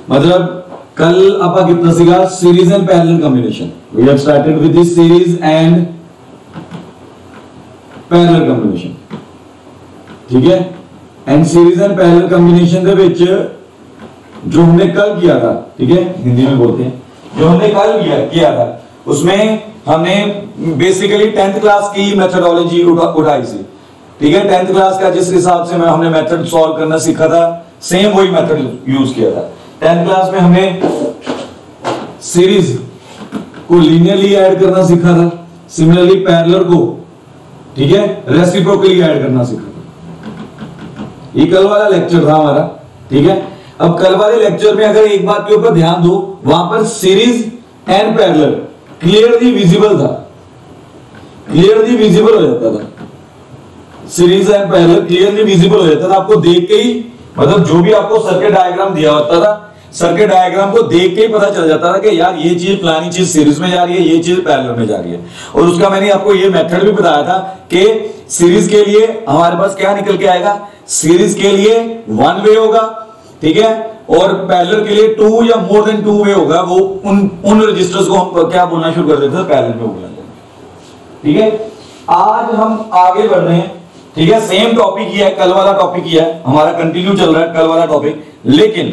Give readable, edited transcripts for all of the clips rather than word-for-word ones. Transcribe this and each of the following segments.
मतलब कल आपका कितना सीखा? Series and parallel combination. We have started with this series and parallel combination, ठीक है। And series and parallel combination के विच जो हमने कल किया था, ठीक है, हिंदी में बोलते हैं, जो हमने कल किया था उसमें हमने बेसिकली 10th क्लास की मेथोडोलॉजी उठाई थी, ठीक है। 10th क्लास का जिस हिसाब से हमने मेथड सॉल्व करना सीखा था, सेम वही मेथड यूज किया था। 10th क्लास में हमने सीरीज को लीनियरली ऐड करना सीखा था, सिमिलरली पैरेलल को, ठीक है, रेसिप्रोकली ऐड करना सीखा था। ये कल वाला लेक्चर था हमारा, ठीक है। अब कल वाले लेक्चर में अगर एक बात के ऊपर ध्यान दो, वहां पर series and parallel clearly visible था, क्लियरली विजिबल हो जाता था। Series and parallel clearly visible हो जाता था, आपको देख के ही, मतलब जो भी आपको सर्किट डायग्राम दिया होता था, सर्किट डायग्राम को देख के ही पता चल जाता था कि यार ये चीज फलानी चीज सीरीज में जा रही है, ये चीज पैरेलल में जा रही है। और उसका मैंने आपको ये मेथड भी बताया था कि सीरीज के लिए हमारे पास क्या निकल के आएगा, सीरीज के लिए 1 वे होगा, ठीक है, और पैरेलल के लिए 2 या मोर देन 2 वे होगा। वो उन रजिस्टर्स को हम क्या बोलना शुरू कर देते हैं, पैरेलल में बोलना, ठीक है। आज हम आगे बढ़ रहे हैं, ठीक है। सेम टॉपिक ही है, कल वाला टॉपिक ही है हमारा, कंटिन्यू चल रहा है कल वाला टॉपिक। लेकिन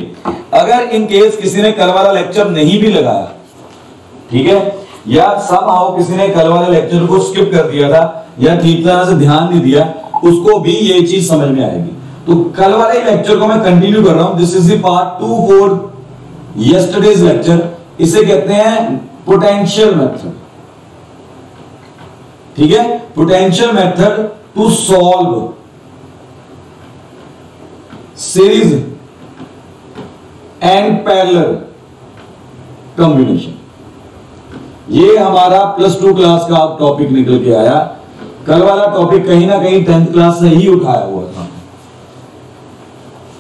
अगर इन केस किसी ने कल वाला लेक्चर नहीं भी लगाया, ठीक है, या समहाउ किसी ने कल वाले लेक्चर को स्किप कर दिया था या ठीक तरह से ध्यान नहीं दिया, उसको भी ये चीज समझ में आएगी। तो कल वाले लेक्चर को मैं कंटिन्यू कर रहा हूं। This is the part 2 for yesterday's lecture. इसे कहते हैं पोटेंशियल मेथड, ठीक है, potential method to solve series and parallel combination. ये हमारा +2 क्लास का टॉपिक निकल के आया। कल वाला टॉपिक कहीं ना कहीं 10th क्लास से ही उठाया हुआ था,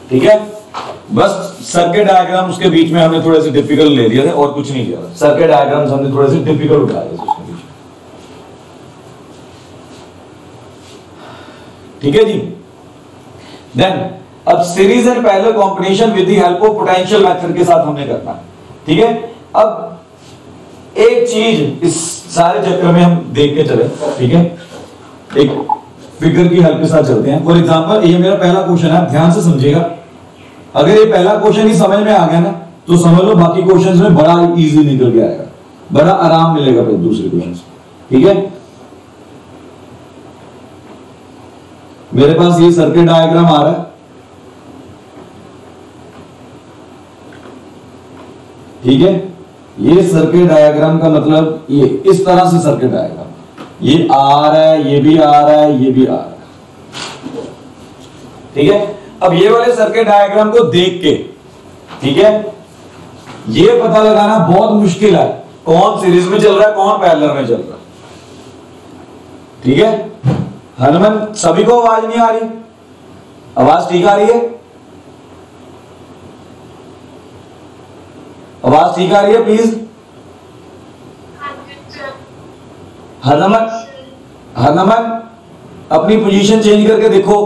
ठीक है। बस सर्किट डायग्राम उसके बीच में हमने थोड़े से डिफिकल्ट ले लिए थे और कुछ नहीं किया। सर्किट डायग्राम्स हमने थोड़े से डिफिकल्ट उठाए थे उसके बीच में, ठीक है जी। देन अब series and parallel combination with the help of potential method के साथ हमने करना है, ठीक है। अब एक चीज इस सारे चक्कर में हम देख के चले, ठीक है, एक फिगर की हेल्प के साथ चलते हैं। फॉर एग्जांपल ये मेरा पहला क्वेश्चन है, ठीक से समझिएगा। अगर ये पहला क्वेश्चन ही समझ में आ गया ना, तो समझ लो बाकी क्वेश्चंस में बड़ा इजी निकल के आएगा, बड़ा आराम मिलेगा फिर दूसरे क्वेश्चन, ठीक है। मेरे पास ये सर्किट डायग्राम आ रहा है, ठीक है। ये सर्किट डायग्राम का मतलब ये इस तरह से सर्किट डायग्राम, ये आ रहा है, ये भी आ रहा है, ये भी आ रहा है, ठीक है। अब ये वाले सर्किट डायग्राम को देख के, ठीक है, ये पता लगाना बहुत मुश्किल है कौन सीरीज में चल रहा है, कौन पैरेलल में चल रहा है, ठीक है। हनुमान, सभी को आवाज नहीं आ रही? आवाज ठीक आ रही है? आवाज ठीक आ रही है प्लीज? हनुमान अपनी पोजीशन चेंज करके देखो।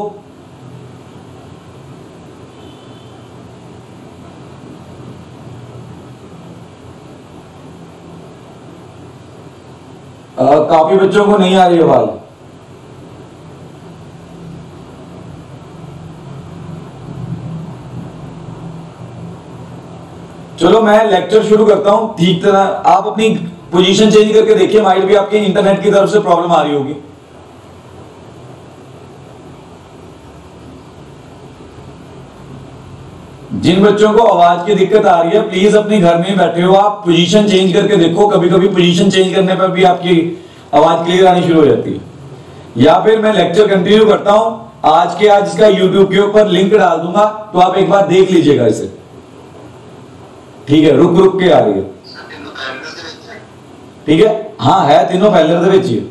काफी बच्चों को नहीं आ रही आवाज। चलो मैं लेक्चर शुरू करता हूं, ठीक तरह आप अपनी पोजीशन चेंज करके देखिए, माइट भी आपके इंटरनेट की तरफ से प्रॉब्लम आ रही होगी। जिन बच्चों को आवाज की दिक्कत आ रही है, प्लीज अपने घर में बैठे हो आप पोजीशन चेंज करके देखो। कभी कभी पोजीशन चेंज करने पर भी आपकी आवाज क्लियर आनी शुरू हो जाती है। या फिर मैं लेक्चर कंटिन्यू करता हूं, आज इसका यूट्यूब के ऊपर लिंक डाल दूंगा, तो आप एक बार देख लीजिएगा इसे, ठीक है। रुक रुक के आ रही है, ठीक है। हाँ है, तीनों पैरेलल दे विच ही,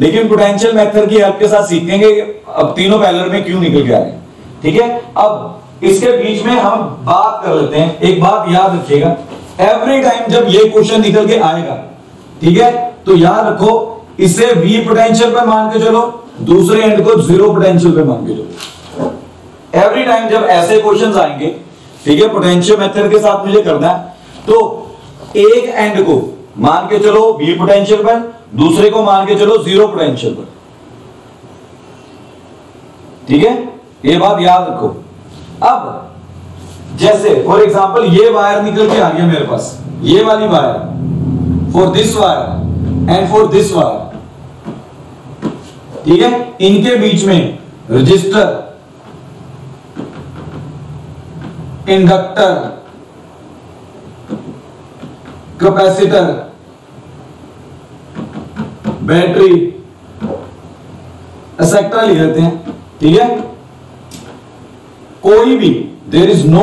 लेकिन पोटेंशियल मेथड की हेल्प के साथ सीखेंगे अब तीनों पैरेलल में क्यों निकल के आ रहे हैं, ठीक है। अब इसके बीच में हम बात कर लेते हैं। एक बात याद रखिएगा, एवरी टाइम जब ये क्वेश्चन निकल के आएगा, ठीक है, तो याद रखो इसे V पोटेंशियल पे मान के चलो, दूसरे एंड को 0 पोटेंशियल पे मान के चलो। एवरी टाइम जब ऐसे क्वेश्चंस आएंगे, ठीक है, पोटेंशियल मेथड के साथ मुझे करना है। तो एक एंड को मान के चलो V पोटेंशियल पर, दूसरे को मान के चलो 0 पोटेंशियल पर। ठीक है, ये बात याद रखो। अब जैसे फॉर एग्जांपल ये वायर निकल के आ गया मेरे पास, ये वाली wire for this wire and for this wire, ठीक है, इनके बीच में register, inductor, capacitor, battery etcetera लिख देते हैं। ठीक है, कोई भी देयर इज नो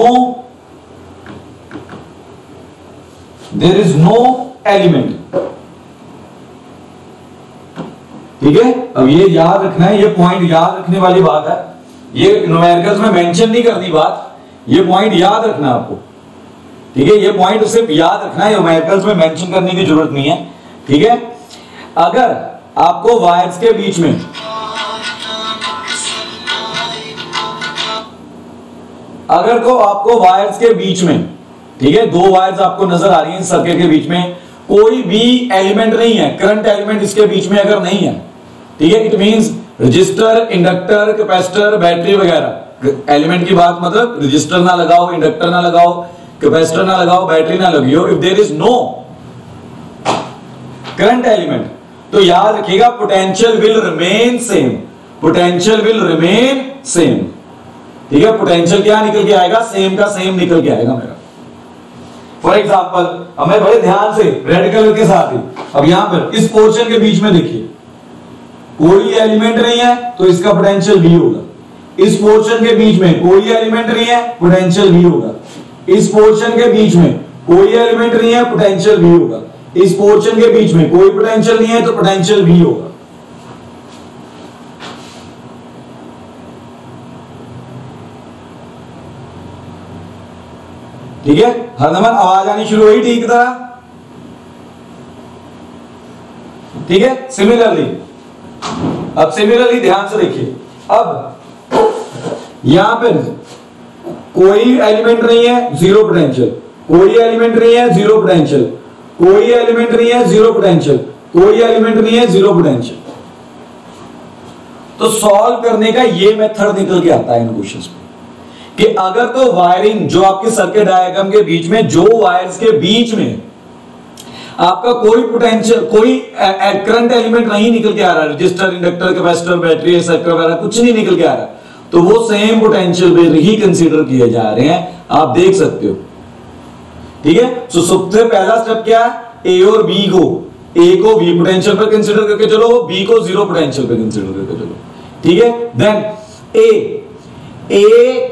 एलिमेंट। ठीक है, अब ये याद रखना है, ये पॉइंट याद रखने वाली बात है, ये न्यूमेरिकल्स में मेंशन नहीं करनी बात, ये पॉइंट याद रखना है आपको। ठीक है, ये पॉइंट सिर्फ याद रखना है, न्यूमेरिकल्स में मेंशन करने की जरूरत नहीं है। ठीक है, अगर आपको वायर्स के बीच में आपको वायर्स के बीच में, ठीक है, दो वायर्स आपको नजर आ रही हैं सर्किट के बीच में, कोई भी एलिमेंट नहीं है, करंट एलिमेंट इसके बीच में अगर नहीं है, ठीक है, it means register, inductor, capacitor, battery वगैरह एलिमेंट की बात, मतलब रजिस्टर ना लगाओ, इंडक्टर ना लगाओ, कैपेसिटर ना लगाओ, बैटरी ना लगी हो, if there is no current element, तो याद रखिएगा potential will remain same, potential will remain same. ठीक है, पोटेंशियल क्या निकल के आएगा, सेम का सेम निकल के आएगा मेरा। फॉर एग्जांपल हमें बड़े ध्यान से रेड कलर के साथ ही, अब यहां पर इस पोर्शन के बीच में देखिए कोई एलिमेंट नहीं है तो इसका पोटेंशियल V होगा, इस पोर्शन के बीच में कोई एलिमेंट नहीं है, पोटेंशियल V होगा, इस पोर्शन के बीच में कोई एलिमेंट नहीं है, पोटेंशियल V होगा, इस पोर्शन के बीच में कोई पोटेंशियल नहीं है तो पोटेंशियल V होगा। ठीक है, हर नंबर आवाज आनी शुरू हुई ठीक तरह। ठीक है, सिमिलरली अब सिमिलरली ध्यान से देखिए, अब यहां पर कोई एलिमेंट नहीं है, जीरो पोटेंशियल, कोई एलिमेंट नहीं है, जीरो पोटेंशियल, कोई एलिमेंट नहीं है, जीरो पोटेंशियल, कोई एलिमेंट नहीं है, जीरो पोटेंशियल। तो सॉल्व करने का ये मेथड निकल के आता है इन क्वेश्चंस में कि अगर तो वायरिंग जो आपके सर्किट डायग्राम के बीच में, जो वायर्स के बीच में आपका कोई पोटेंशियल, कोई करंट एलिमेंट नहीं निकल के आ रहा, register, inductor, capacitor, battery etcetera वगैरह कुछ नहीं निकल के आ रहा, तो वो सेम पोटेंशियल पे ही कंसीडर किए जा रहे हैं, आप देख सकते हो। ठीक है, तो सबसे पहला स्टेप क्या है, ए और बी को, ए को V पोटेंशियल पर कंसीडर करके चलो, बी को जीरो पोटेंशियल पर कंसीडर करके चलो। ठीक है, देन ए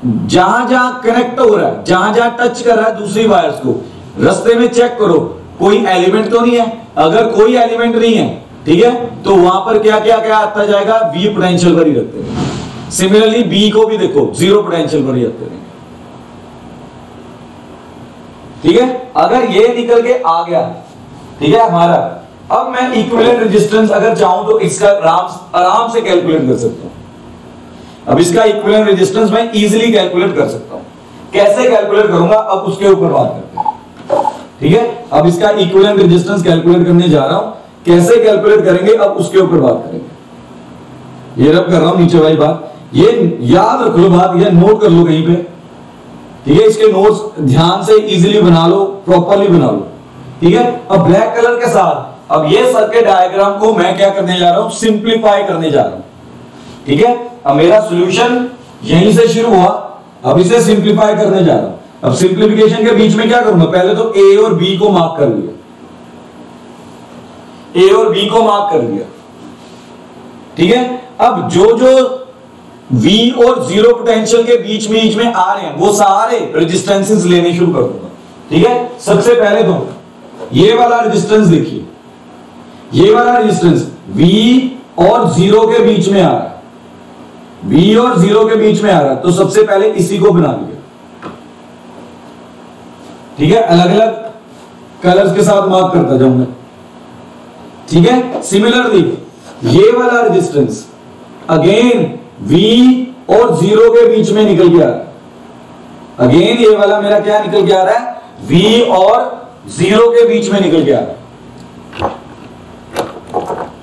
जहां जहां कनेक्ट हो रहा है, जहां जहां टच कर रहा है दूसरी वायर्स को, रास्ते में चेक करो कोई एलिमेंट तो नहीं है, अगर कोई एलिमेंट नहीं है, ठीक है, तो वहां पर क्या क्या क्या आता जाएगा, V पोटेंशियल पर ही रखते हैं। सिमिलरली बी को भी देखो जीरो पोटेंशियल पर ही रखते हैं। ठीक है, अगर ये निकल के आ गया, ठीक है हमारा, अब मैं इक्विवेलेंट रेजिस्टेंस अगर चाहूं तो इसका आराम से कैलकुलेट कर सकता हूं। अब इसका इक्विवेलेंट रेजिस्टेंस मैं इजीली कैलकुलेट कर सकता हूं, कैसे कैलकुलेट करूंगा अब उसके ऊपर बात करते हैं। ठीक है, अब इसका इक्विवेलेंट रेजिस्टेंस कैलकुलेट करने जा रहा हूं, कैसे कैलकुलेट करेंगे अब उसके ऊपर बात करेंगे। ये रब कर रहा हूं नीचे वाली बात, ये याद रख लो बात, ये नोट कर लो कहीं पे। ठीक है, इसके नोट्स ध्यान से इजीली बना लो, प्रॉपर्ली बना लो। ठीक है, अब ब्लैक कलर के साथ अब ये सर्किट डायग्राम को मैं क्या करने जा रहा हूं, सिंप्लीफाई करने जा रहा हूं। ठीक है, अब मेरा सॉल्यूशन यहीं से शुरू हुआ, अब इसे सिंप्लीफाई करने जा रहा हूं। अब सिंप्लीफिकेशन के बीच में क्या करूंगा, पहले तो ए और बी को मार्क कर लिया, ए और बी को मार्क कर लिया। ठीक है, अब जो जो V और जीरो पोटेंशियल के बीच में आ रहे हैं वो सारे रेजिस्टेंसेस लेने शुरू कर दूंगा। ठीक है, सबसे पहले तो ये वाला रेजिस्टेंस देखिए, ये वाला रेजिस्टेंस V और जीरो के बीच में आ रहा है, V और जीरो के बीच में आ रहा है, तो सबसे पहले इसी को बना लिया। ठीक है, अलग अलग कलर्स के साथ मार्क करता जाऊंगा। ठीक है, सिमिलरली ये वाला रेजिस्टेंस अगेन V और जीरो के बीच में निकल गया, अगेन ये वाला मेरा क्या निकल के आ रहा है, V और 0 के बीच में निकल के आ रहा है,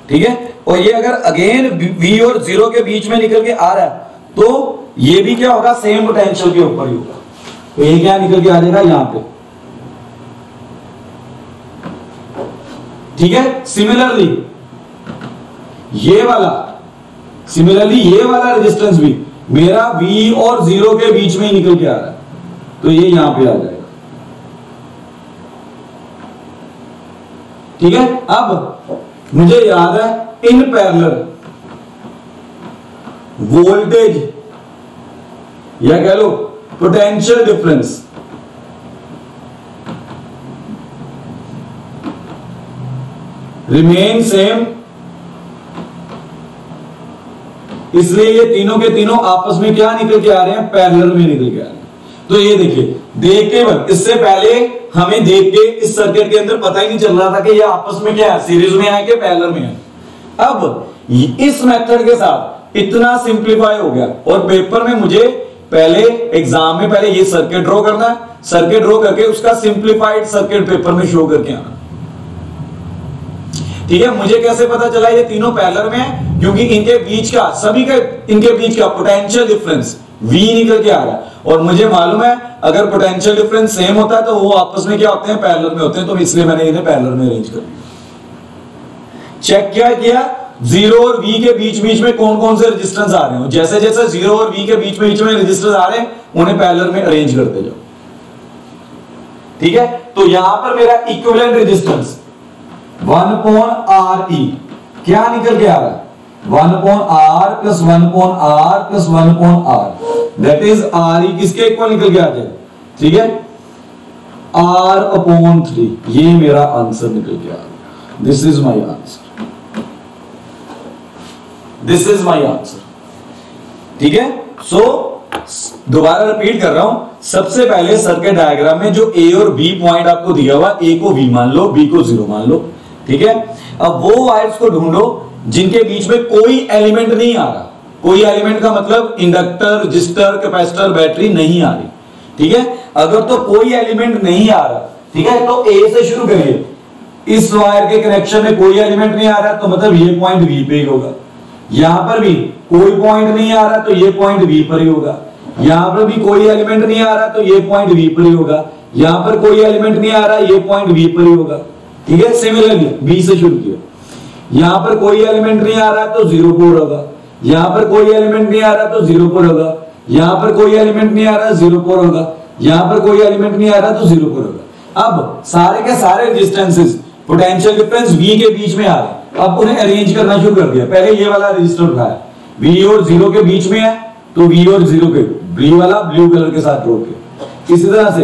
ठीक है। और ये अगर अगेन V और 0 के बीच में निकल के आ रहा है तो ये भी क्या होगा, सेम पोटेंशियल के ऊपर ही होगा। तो ये क्या निकल के आ जाएगा यहां पे, ठीक है। सिमिलरली ये वाला रेजिस्टेंस भी मेरा V और 0 के बीच में ही निकल के आ रहा है, तो ये यहां पे आ जाएगा, ठीक है। अब मुझे याद है इन पैरेलल वोल्टेज या कह low potential difference remain same, इसलिए ये तीनों के तीनों आपस में क्या निकल के आ रहे हैं, पैरेलल में निकल के आ रहे हैं। तो ये देखिए, देख के बस, इससे पहले हमें देख के इस सर्किट के अंदर पता ही नहीं चल रहा था कि ये आपस में क्या है, सीरीज में है कि पैरेलल में है। अब इस मेथड के साथ इतना सिंप्लीफाई हो गया, और पेपर में मुझे पहले एग्जाम में पहले ये सर्किट ड्रॉ करना है, सर्किट ड्रॉ करके उसका सिंप्लीफाइड सर्किट पेपर में शो करके आना, ठीक है। मुझे कैसे पता चला ये तीनों पैरेलल में है, क्योंकि इनके बीच का इनके बीच का पोटेंशियल डिफरेंस V निकल के आ रहा है, और मुझे मालूम है अगर पोटेंशियल डिफरेंस सेम होता है तो वो आपस में क्या होते हैं, पैरेलल में होते हैं। तो इसलिए मैंने इन्हें पैरेलल में अरेंज कर दिया। चेक क्या किया, 0 और V के बीच में कौन कौन से रेजिस्टेंस आ रहे हो, जैसे जैसे 0 और V के बीच में रेजिस्टेंस आ रहे हैं उन्हें पैरेलल में अरेंज करते जाओ, ठीक है। तो यहां पर मेरा इक्विवेलेंट रेजिस्टेंस 1/RE क्या निकल के आ रहा है, 1/R plus 1/R plus 1/R, that is RE किसके इक्वल निकल के आ जाए, ठीक है, R/3। ये मेरा आंसर निकल के आ गया, this is my answer, this is my answer, ठीक है। सो दोबारा रिपीट कर रहा हूं, सबसे पहले सर्किट डायग्राम में जो A और B पॉइंट आपको दिया हुआ, A को V मान लो, B को 0 मान लो, ठीक है। अब वो वायर्स को ढूंढो जिनके बीच में कोई एलिमेंट नहीं आ रहा, कोई एलिमेंट का मतलब इंडक्टर, रजिस्टर, कैपेसिटर, बैटरी नहीं आ रही, ठीक है। अगर तो कोई एलिमेंट नहीं आ रहा, ठीक है, तो A से शुरू करिए, इस वायर के कनेक्शन में कोई एलिमेंट नहीं आ रहा तो मतलब ये पॉइंट V पे ही होगा, यहां पर भी कोई पॉइंट नहीं आ रहा तो ये पॉइंट V पर ही होगा, यहां पर भी कोई एलिमेंट नहीं आ रहा तो ये पॉइंट V पर ही होगा, यहां पर कोई एलिमेंट नहीं आ रहा ये पॉइंट V पर ही होगा, ठीक है। सिमिलरली B से शुरू किया, यहां पर कोई एलिमेंट नहीं आ रहा तो 0 पर होगा, यहां पर कोई एलिमेंट नहीं आ रहा तो 0 पर होगा, यहां पर कोई एलिमेंट नहीं आ रहा 0 पर होगा, यहां पर कोई एलिमेंट नहीं आ रहा तो 0 पर होगा। अब सारे के सारे रेजिस्टेंसेस पोटेंशियल डिफरेंस V के बीच में आ रहे हैं, अब उन्हें अरेंज करना शुरू कर दिया। पहले ये वाला रजिस्टर उठाया, V और 0 के बीच में है तो V और 0 के V वाला ब्लू कलर के साथ ड्रॉ किया। इसी तरह से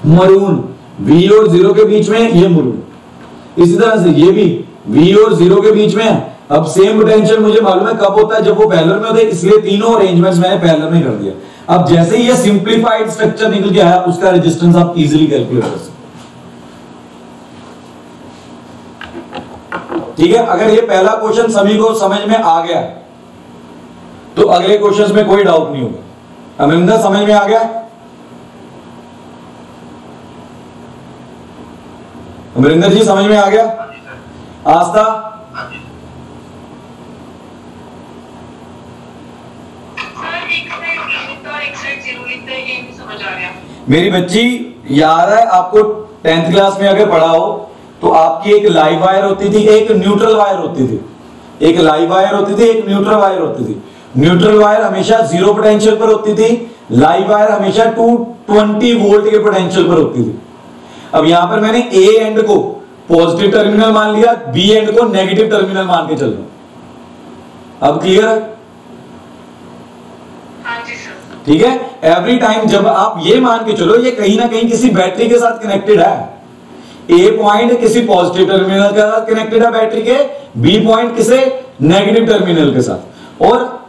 मरून, V और 0 के बीच में ये मरून, इसी तरह से ये भी V और 0 के बीच में है। अब सेम पोटेंशियल मुझे मालूम है कब होता है, जब वो पैरेलल में होते हैं, इसलिए तीनों अरेंजमेंट्स मैंने पैरेलल में कर दिया। अब जैसे ही ये सिंप्लीफाइड स्ट्रक्चर निकल के आया, उसका रेजिस्टेंस आप इजीली कैलकुलेट कर सकते, ठीक है। अगर ये पहला क्वेश्चन सभी को समझ में आ गया तो अगले क्वेश्चंस में कोई डाउट नहीं होगा। अमरिंदर समझ में आ गया, अमरिंदर जी समझ में आ गया, आस्था मेरी बच्ची, याद है आपको 10th क्लास में अगर पढ़ा हो तो आपकी एक लाइव वायर होती थी, एक न्यूट्रल वायर होती थी, एक लाइव वायर होती थी, एक न्यूट्रल वायर होती थी। न्यूट्रल वायर हमेशा 0 पोटेंशियल पर होती थी, लाइव वायर हमेशा 220 वोल्ट के पोटेंशियल पर होती थी। अब यहां पर मैंने A एंड को पॉजिटिव टर्मिनल मान लिया, B एंड को नेगेटिव टर्मिनल मान के चल रहा हूं। अब क्लियर है? ठीक है। एवरी टाइम जब आप ये मान के चलो ये कहीं ना कहीं किसी बैटरी के साथ कनेक्टेड है, A पॉइंट किसी पॉजिटिव टर्मिनल के साथ कनेक्टेड है बैटरी के, B पॉइंट किसी नेगेटिव टर्मिनल के साथ, और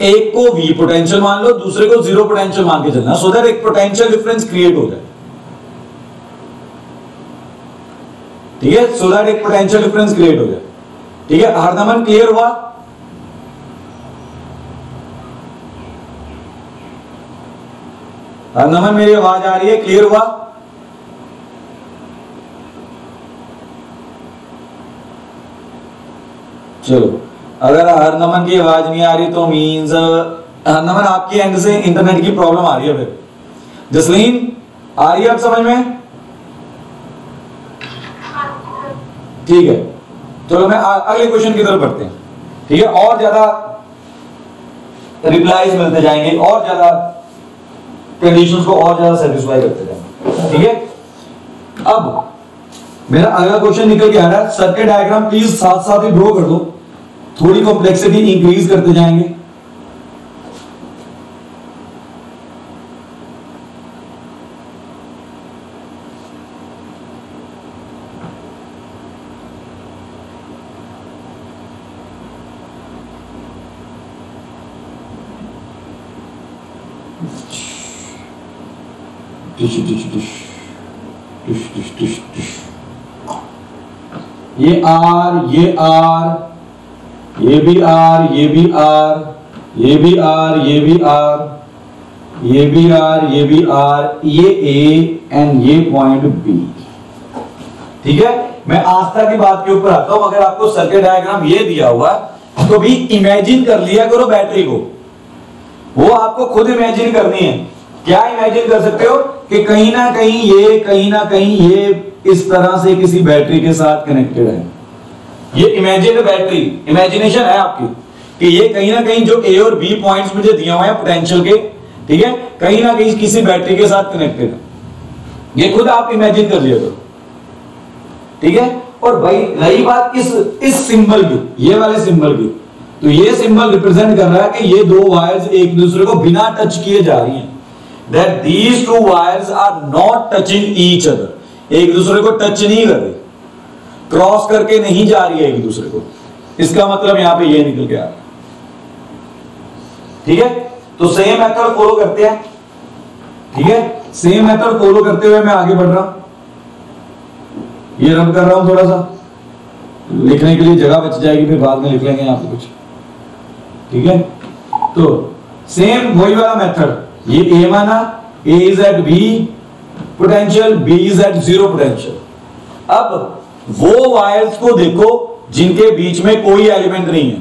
एक को V पोटेंशियल मान लो, दूसरे को 0 पोटेंशियल मान के चलना, सो दैट एक पोटेंशियल डिफरेंस क्रिएट हो जाए, ठीक है, सो दैट एक पोटेंशियल डिफरेंस क्रिएट हो जाए, ठीक है। हरदमन क्लियर हुआ? नमन मेरी आवाज आ रही है, क्लियर हुआ? चलो, अगर हर नमन की आवाज नहीं आ रही तो मींस नमन आपकी एंड से इंटरनेट की प्रॉब्लम आ रही है। फिर जसलीन आ रही है आप समझ में? ठीक है, चलो मैं अगले क्वेश्चन की तरफ बढ़ते हैं। ठीक है, और ज्यादा रिप्लाईज मिलते जाएंगे और ज्यादा कंडीशंस को और ज्यादा सेटिस्फाई करते जाएंगे। ठीक है, अब मेरा अगला क्वेश्चन निकल के आ रहा है। सर्किट डायग्राम प्लीज साथ साथ ही ड्रॉ कर दो, थोड़ी कॉम्प्लेक्सिटी इंक्रीज करते जाएंगे। ये आर, ये आर, ये भी आर, ये भी आर, ये भी आर, ये भी आर, ये भी आर, ये भी आर, ये ए एंड ये पॉइंट बी। ठीक है, मैं आस्था की बात के ऊपर आता हूं। अगर आपको सर्किट डायग्राम ये दिया हुआ तो भी इमेजिन कर लिया करो बैटरी को, वो आपको खुद इमेजिन करनी है। क्या इमेजिन कर सकते हो कि कहीं ना कहीं ये, कहीं ना कहीं ये इस तरह से किसी बैटरी के साथ कनेक्टेड है। ये इमेजिन बैटरी, इमेजिनेशन है आपकी कि ये कहीं ना कहीं जो ए और बी पॉइंट्स मुझे दिए हुए हैं पोटेंशियल के, ठीक है, कहीं ना कहीं किसी बैटरी के साथ कनेक्टेड है। ये खुद आप इमेजिन कर लिया करो। ठीक है, और भाई रही बात इस सिंबल की, ये वाले सिंबल की, तो ये सिंबल रिप्रेजेंट कर रहा है कि ये दो वायर्स एक दूसरे को बिना टच किए जा रही हैं। That these two wires are not touching each other, एक दूसरे को टच नहीं कर रही, क्रॉस करके नहीं जा रही है एक दूसरे को। इसका मतलब यहां पे ये निकल के आ रहा है। ठीक है, तो सेम मेथड फॉलो करते हैं। ठीक है, सेम मेथड फॉलो करते हुए मैं आगे बढ़ रहा हूं। ये रब कर रहा हूं, थोड़ा सा लिखने के लिए जगह बच जाएगी, फिर बाद में लिख लेंगे यहां पे कुछ। ठीक है, तो सेम वही वाला मेथड, ये ए माना, A is at B potential, B is at zero potential. अब वो वायर्स को देखो जिनके बीच में कोई एलिमेंट नहीं है।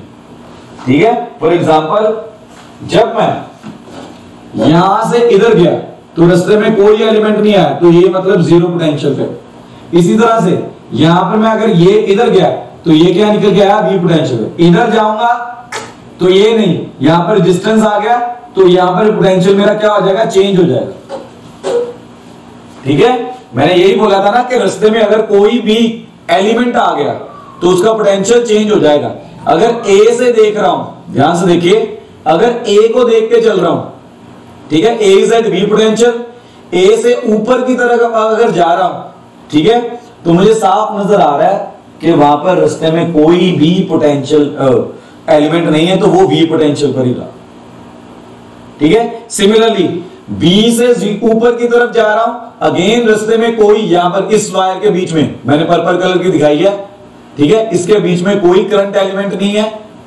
ठीक है, फॉर एग्जांपल जब मैं यहां से इधर गया तो रास्ते में कोई एलिमेंट नहीं आया, तो ये मतलब जीरो पोटेंशियल पे। इसी तरह से यहां पर मैं अगर ये इधर गया तो ये क्या निकल के आया, बी पोटेंशियल। इधर जाऊंगा तो ये नहीं, यहां पर रेजिस्टेंस आ गया तो यहां पर पोटेंशियल मेरा क्या हो जाएगा, चेंज हो जाएगा। ठीक है, मैंने यही बोला था ना कि रास्ते में अगर कोई भी एलिमेंट आ गया तो उसका पोटेंशियल चेंज हो जाएगा। अगर ए से देख रहा हूं, ध्यान से देखिए, अगर ए को देख के चल रहा हूं, ठीक है, ए इज एट बी पोटेंशियल, ए से ऊपर की तरफ अगर जा रहा हूं, ठीक है, तो मुझे साफ नजर आ रहा है कि वहां पर रास्ते में कोई भी पोटेंशियल एलिमेंट नहीं है, तो वो वी पोटेंशियल पर ही रहा। ठीक है, सिमिलरली बी से ऊपर की तरफ जा रहा हूं, अगेन रास्ते में कोई, यहां पर इस वायर के बीच में मैंने पर्पल कलर की दिखाई है, ठीक है, इसके बीच में कोई करंट एलिमेंट नहीं है।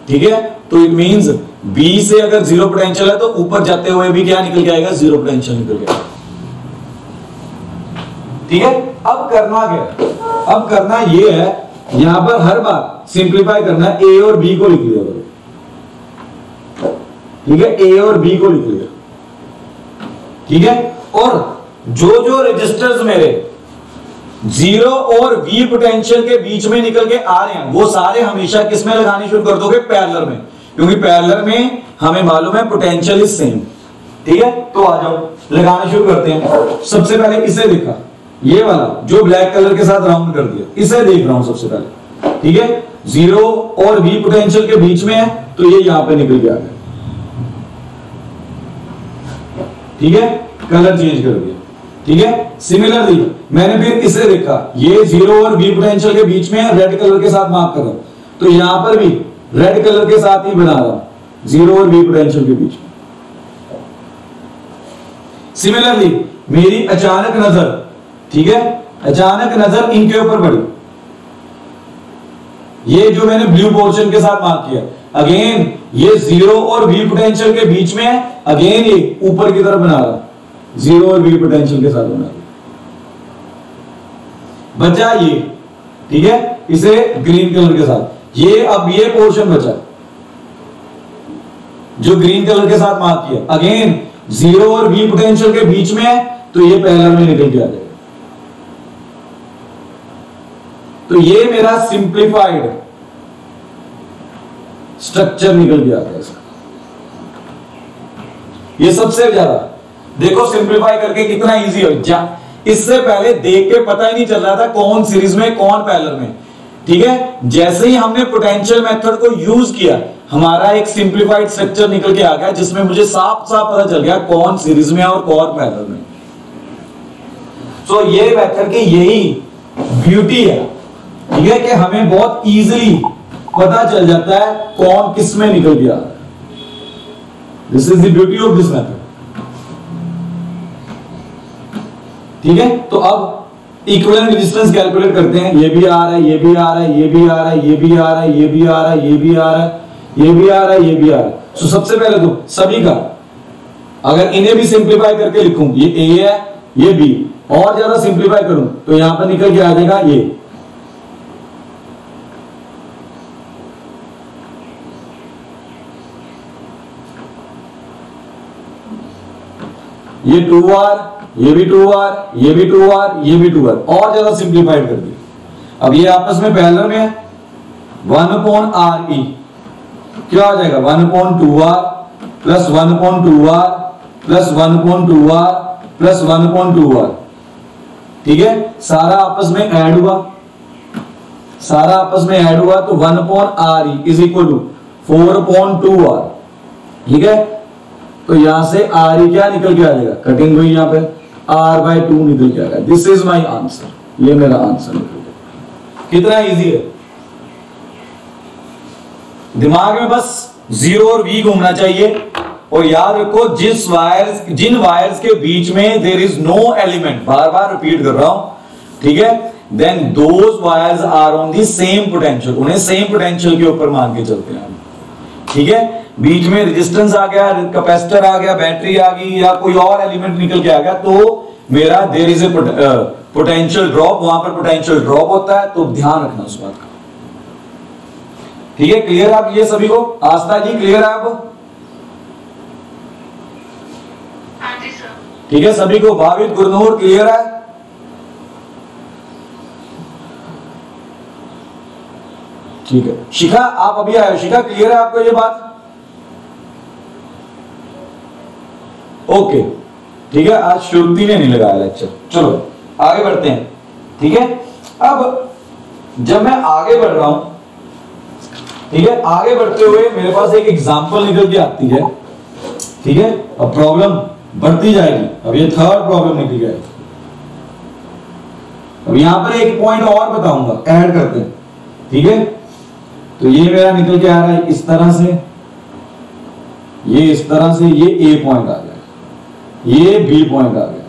ठीक है, तो इट मींस बी से अगर जीरो पोटेंशियल है तो ऊपर जाते हुए भी क्या निकल के आएगा, जीरो पोटेंशियल निकल के आएगा। ठीक है, अब करना क्या, अब करना ये है, यहां पर हर बार सिंप्लीफाई करना है, ए और बी को लिख लिया करो। ठीक है, ए और बी को लिख लिया। ठीक है, और जो जो रजिस्टर्स मेरे जीरो और वी पोटेंशियल के बीच में निकल के आ रहे हैं वो सारे हमेशा किस में लगाने शुरू कर दोगे, पैरेलल में, क्योंकि पैरेलल में हमें मालूम है पोटेंशियल इज सेम। ठीक है, तो आ जाओ लगाना शुरू करते हैं। सबसे पहले इसे देखा, ये वाला जो ब्लैक कलर के साथ राउंड कर दिया, इसे देख रहा हूं सबसे पहले। ठीक है, जीरो और वी पोटेंशियल के बीच में है तो ये यहां पे निकल के आ गया। ठीक है, कलर चेंज कर दिया। ठीक है, सिमिलरली मैंने फिर इसे देखा, ये जीरो और वी पोटेंशियल के बीच में है, रेड कलर के साथ मार्क कर रहा हूं, तो यहां पर भी रेड कलर के साथ ही बना रहा हूं, जीरो और वी पोटेंशियल के बीच में। सिमिलरली मेरी अचानक नजर, ठीक है, अचानक नजर इनके ऊपर पड़ी, ये जो मैंने ब्लू पोर्शन के साथ मार्क किया, अगेन ये जीरो और वी पोटेंशियल के बीच में है, अगेन ये ऊपर की तरफ बना रहा, जीरो और वी पोटेंशियल के साथ होना है। बचा ये, ठीक है, इसे ग्रीन कलर के साथ, ये अब ये पोर्शन बचा जो ग्रीन कलर के साथ मार्क किया, अगेन जीरो और वी पोटेंशियल के बीच में है, तो ये पैरेलल में निकल के आ जाएगा। तो ये मेरा सिंप्लीफाइड स्ट्रक्चर निकल के आता है इसका। ये सबसे ज्यादा देखो सिंप्लीफाई करके कितना इजी हो जा। इससे पहले देख के पता ही नहीं चल रहा था कौन सीरीज में कौन पैरेलल में, ठीक है। जैसे ही हमने पोटेंशियल मेथड को यूज किया, हमारा एक सिंप्लीफाइड स्ट्रक्चर निकल के आ गया, जिसमें मुझे साफ साफ पता चल गया कौन सीरीज में और कौन पैरेलल में। तो ये मेथड की यही ब्यूटी है, ठीक है, कि हमें बहुत इजीली पता चल जाता है कौन किस में निकल गया। This is the beauty of this method, ठीक है। तो अब इक्विवेलेंट रेजिस्टेंस कैलकुलेट करते हैं। ये भी आ रहा है, ये भी आ रहा है, ये भी आ रहा है, ये भी आ रहा है, ये भी आ रहा है, ये भी आ रहा है, ये भी आ रहा है, ये भी आ रहा है। तो सबसे पहले तो सभी का अगर इन्हें भी सिंप्लीफाई करके लिखूं, ये ए है, ये बी, और ज्यादा सिंप्लीफाई करूं तो यहां पर निकल के आ जाएगा ये 2r, ये भी 2r, ये भी 2r, ये भी 2r, और ज्यादा सिंप्लीफाइड कर दिया। अब ये आपस में पैरेलल में है, 1/re क्या आ जाएगा, 1/2r plus 1/2r plus 1/2r plus 1/2r, ठीक है। सारा आपस में ऐड हुआ, सारा आपस में ऐड हुआ, तो 1/re is equal to 4/2r, ठीक है। तो यहां से आर क्या निकल के आ जाएगा, कटिंग हुई यहां पे r/2 निकल के आ गया। दिस इज माय आंसर, ये मेरा आंसर निकल गया। कितना इजी है, दिमाग में बस जीरो और वी घूमना चाहिए। और याद रखो जिन वायर्स के बीच में देयर इज नो एलिमेंट, बार बार रिपीट कर रहा हूं, ठीक है, then those wires are on the same potential, उन्हें सेम पोटेंशियल के ऊपर मान के चलते हैं, ठीक है। बीच में रेजिस्टेंस आ गया, कैपेसिटर आ गया, बैटरी आ गई, या कोई और एलिमेंट निकल के आ गया, तो मेरा there is a potential drop, वहां पर पोटेंशियल ड्रॉप होता है। तो ध्यान रखना उस बात का, ठीक है। क्लियर आप ये सभी को, आस्था जी क्लियर है आप, ठीक है। सभी को, भावित गुरनूर क्लियर है, ठीक है। शिखा आप अभी आए, शिखा क्लियर है आपको ये बात, ओके, ठीक है। आज श्रुति ने नहीं लगाया लेक्चर, चलो आगे बढ़ते हैं, ठीक है। अब जब मैं आगे बढ़ रहा हूं, ठीक है, आगे बढ़ते हुए मेरे पास एक एग्जांपल निकल के आती है, ठीक है। अब प्रॉब्लम बढ़ती जाएगी, अब ये थर्ड प्रॉब्लम निकल गया। अब यहां पर एक पॉइंट और बताऊंगा, ऐड करते हैं, ठीक है। तो ये मेरा निकल के आ रहा है इस तरह से, ये इस तरह से, ये ए पॉइंट आ गया, ये बी पॉइंट आ गया,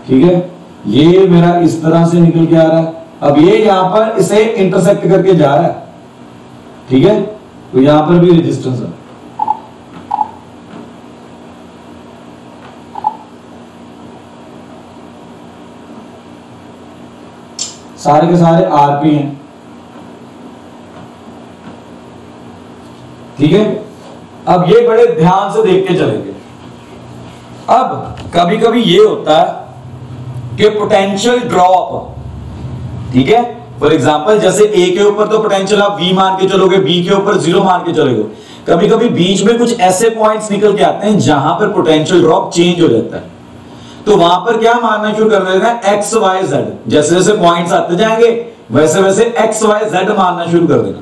ठीक है। ये मेरा इस तरह से निकल के आ रहा है। अब ये यहां पर इसे इंटरसेक्ट करके जा रहा है, ठीक है। तो यहां पर भी रेजिस्टेंस है, सारे के सारे आरपी हैं, ठीक है। अब ये बड़े ध्यान से देख के चलेंगे। अब कभी कभी ये होता है कि पोटेंशियल ड्रॉप, ठीक है, फॉर एग्जांपल जैसे ए के ऊपर तो पोटेंशियल आप V मान के चलोगे, बी के ऊपर 0 मान के चलोगे। कभी कभी बीच में कुछ ऐसे पॉइंट्स निकल के आते हैं जहां पर पोटेंशियल ड्रॉप चेंज हो जाता है, तो वहां पर क्या मानना शुरू कर देना है, एक्स वाई जेड। जैसे जैसे पॉइंट्स आते जाएंगे वैसे वैसे एक्स वाई जेड मानना शुरू कर देना,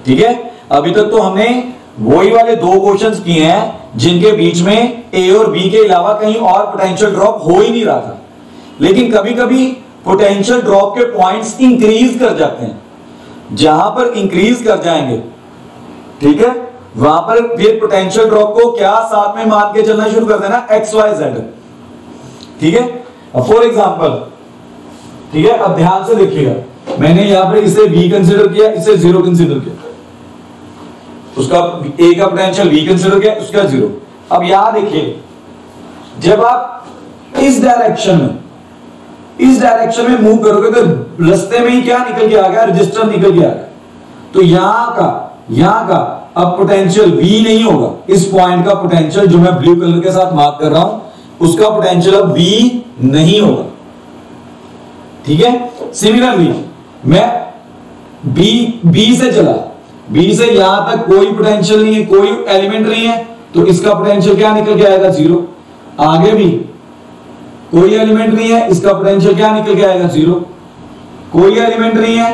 ठीक है। अभी तक तो हमने वही वाले दो क्वेश्चंस किए हैं जिनके बीच में ए और बी के अलावा कहीं और पोटेंशियल ड्रॉप हो ही नहीं रहा था, लेकिन कभी कभी पोटेंशियल ड्रॉप के पॉइंट्स इंक्रीज कर जाते हैं। जहां पर इंक्रीज कर जाएंगे, ठीक है, वहां पर फिर पोटेंशियल ड्रॉप को क्या साथ में मान के चलना शुरू कर देना, एक्स वाई जेड, ठीक है। अब फॉर एग्जांपल, ठीक है, अब ध्यान से देखिएगा, मैंने यहां पर इसे V कंसीडर किया, इसे 0 कंसीडर किया, उसका A का पोटेंशियल V कंसीडर किया, उसका 0। अब यहां देखिए जब आप इस डायरेक्शन में मूव करोगे तो रास्ते में ही क्या निकल के आ गया, रजिस्टर निकल के आ गया। तो यहां का अब पोटेंशियल V नहीं होगा, इस पॉइंट का पोटेंशियल जो मैं ब्लू कलर के साथ मार्क कर रहा हूं उसका पोटेंशियल अब V नहीं होगा, ठीक है। सिमिलरली मैं B से चला, B से यहां तक कोई पोटेंशियल नहीं है, कोई एलिमेंट नहीं है, तो इसका पोटेंशियल क्या निकल के आएगा, 0। आगे भी कोई एलिमेंट नहीं है, इसका पोटेंशियल क्या निकल के आएगा, 0। कोई एलिमेंट नहीं है,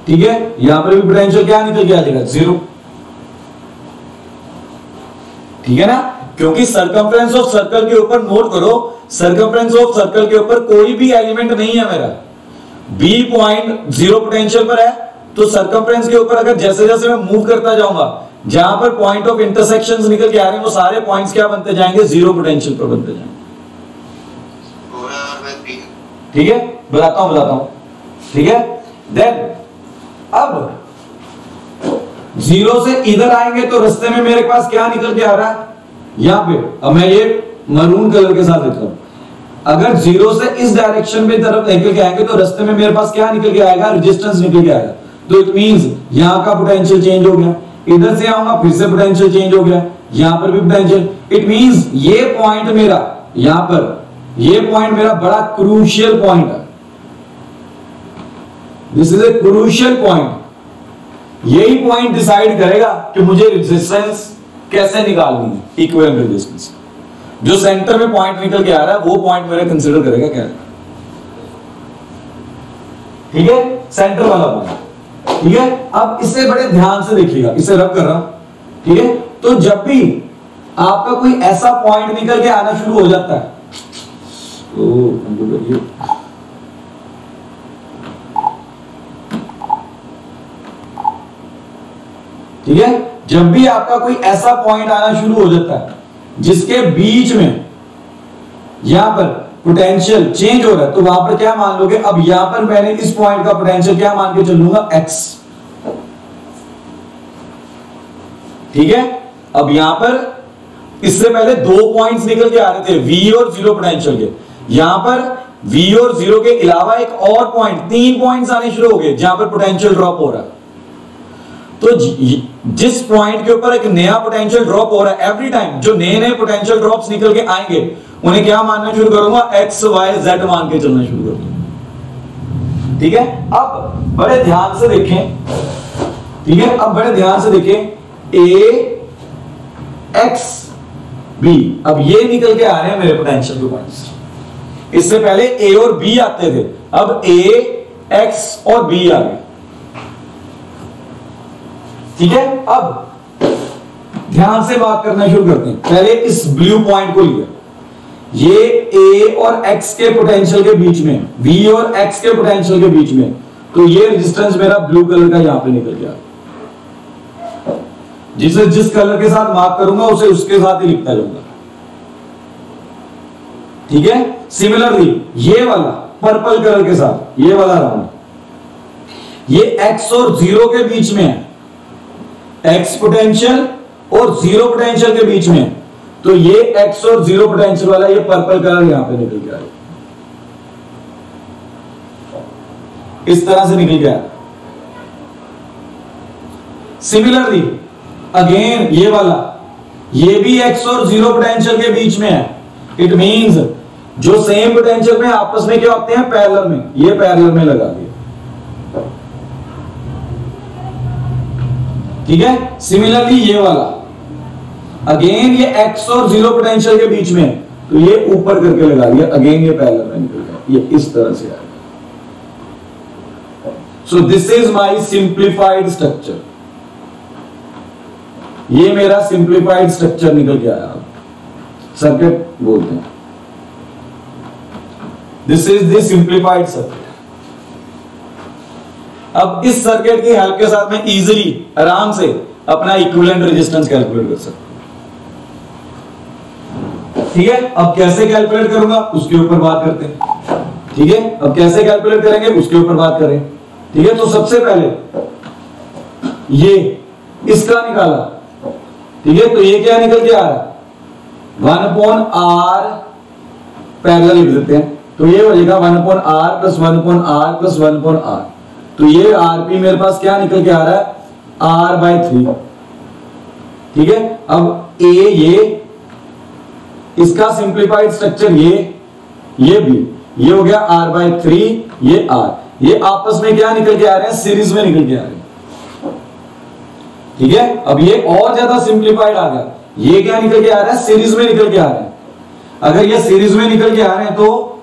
ठीक है, यहां पर भी पोटेंशियल क्या निकल के आएगा, 0, ठीक है ना। क्योंकि सर्कमफ्रेंस ऑफ सर्कल के ऊपर नोट करो, सर्कमफ्रेंस ऑफ सर्कल के ऊपर कोई भी एलिमेंट नहीं है मेरा, B पॉइंट 0 पोटेंशियल पर है, तो सर्कमफ्रेंस के ऊपर अगर जैसे जैसे मैं मूव करता जाऊंगा, जहां पर पॉइंट ऑफ इंटरसेक्शंस निकल के आ रहे हैं वो सारे पॉइंट्स क्या बनते जाएंगे, 0 पोटेंशियल पर बनते जाएंगे, ठीक है। बताता हूं, ठीक है। देन अब 0 से इधर आएंगे तो रास्ते में मेरे पास क्या निकल के आ रहा है, यहां पे, अब मैं ये मरून कलर के साथ लिखता हूं, अगर 0 से इस डायरेक्शन में तरफ निकल के आएंगे तो रास्ते में मेरे पास क्या निकल के आएगा, रेजिस्टेंस निकल के आएगा। तो इट मींस यहां का पोटेंशियल चेंज हो गया, इधर से आऊंगा फिर से पोटेंशियल चेंज हो गया, यहां पर भी पोटेंशियल। इट मींस ये पॉइंट मेरा, यहां पर ये पॉइंट मेरा बड़ा क्रूशियल पॉइंट है, this is a crucial point. यही पॉइंट डिसाइड करेगा कि मुझे रेजिस्टेंस कैसे निकालनी है, इक्विवेलेंट रेजिस्टेंस। जो सेंटर में पॉइंट निकल के आ रहा है वो पॉइंट मेरा कंसीडर करेगा क्या है, ठीक है, सेंटर वाला पॉइंट, ठीक है। अब इसे बड़े ध्यान से देखिएगा, इसे रब कर रहा हूं, ठीक है। तो जब भी आपका कोई ऐसा पॉइंट निकल के आना शुरू हो जाता है, तो ठीक है, जब भी आपका कोई ऐसा पॉइंट आना शुरू हो जाता है जिसके बीच में यहां पर पोटेंशियल चेंज हो रहा है, तो वहां पर क्या मान लोगे, अब यहां पर मैंने इस पॉइंट का पोटेंशियल क्या मान के चलूंगा, x, ठीक है। अब यहां पर इससे पहले 2 पॉइंट्स निकल के आ रहे थे, V और 0 पोटेंशियल के, यहां पर V और 0 के अलावा एक और पॉइंट, 3 पॉइंट्स आने शुरू हो गए जहां पर पोटेंशियल ड्रॉप हो रहा है। तो जिस पॉइंट के ऊपर एक नया पोटेंशियल ड्रॉप हो रहा है, एवरी टाइम जो नए नए पोटेंशियल ड्रॉप्स निकल के आएंगे उन्हें क्या मानना शुरू करूंगा, x, y, z मान के चलना शुरू कर दूंगा, ठीक है। अब बड़े ध्यान से देखें, ठीक है, अब बड़े ध्यान से देखें, a x b, अब ये निकल के आ रहे हैं मेरे पोटेंशियल के पॉइंट्स। इससे पहले a और b आते थे, अब a, x और b आ गए, ठीक है। अब ध्यान से बात करना शुरू करते हैं। पहले इस ब्लू पॉइंट को लिया, ये A और X के पोटेंशियल के बीच में, V और X के पोटेंशियल के बीच में, तो ये रेजिस्टेंस मेरा ब्लू कलर का यहां पे निकल गया। जिसे जिस कलर के साथ मार्क करूंगा उसे उसके साथ ही लिखता जाऊंगा, ठीक है। सिमिलरली ये वाला पर्पल कलर के साथ, ये वाला राउंड, ये X और 0 के बीच में है, X पोटेंशियल और 0 पोटेंशियल के बीच में, तो ये X और 0 पोटेंशियल वाला ये पर्पल कलर यहां पे निकल गया, इस तरह से निकल गया। सिमिलरली अगेन ये वाला, ये भी X और 0 पोटेंशियल के बीच में है, इट मींस जो सेम पोटेंशियल में आपस में क्या होते हैं, पैरेलल में, ये पैरेलल में लगा दिया, ठीक है। सिमिलरली ये वाला अगेन ये X और 0 पोटेंशियल के बीच में, तो ये ऊपर करके लगा दिया, अगेन ये पैरेलल में निकल गया, ये इस तरह से आएगा। So this is my simplified structure, ये मेरा सिंप्लीफाइड स्ट्रक्चर निकल के आया, सर्किट बोलते हैं, this is the simplified circuit. अब इस सर्किट की हेल्प के साथ मैं इजीली आराम से अपना इक्विवेलेंट रेजिस्टेंस कैलकुलेट कर सकता हूं, ठीक है। अब कैसे कैलकुलेट करूंगा उसके ऊपर बात करते हैं, ठीक है। अब कैसे कैलकुलेट करेंगे उसके ऊपर बात करें, ठीक है। तो सबसे पहले ये इसका निकाला, ठीक है, तो ये क्या निकल के आ रहा है, 1/r पैरेलल लिख देते हैं, तो ये हो जाएगा 1/r plus 1/r plus 1/r। तो ये आरपी मेरे पास क्या निकल के आ रहा है, r/3। ठीक है, अब ये इसका सिंप्लीफाइड स्ट्रक्चर ये भी, ये हो गया r/3, ये r, ये आपस में क्या निकल के आ रहे हैं, सीरीज में निकल के आ रहे हैं। ठीक है, अब ये और ज्यादा सिंप्लीफाइड आ गया, ये क्या निकल के आ रहा है, सीरीज में निकल के आ रहे हैं। अगर ये सीरीज में निकल के आ रहे हैं तो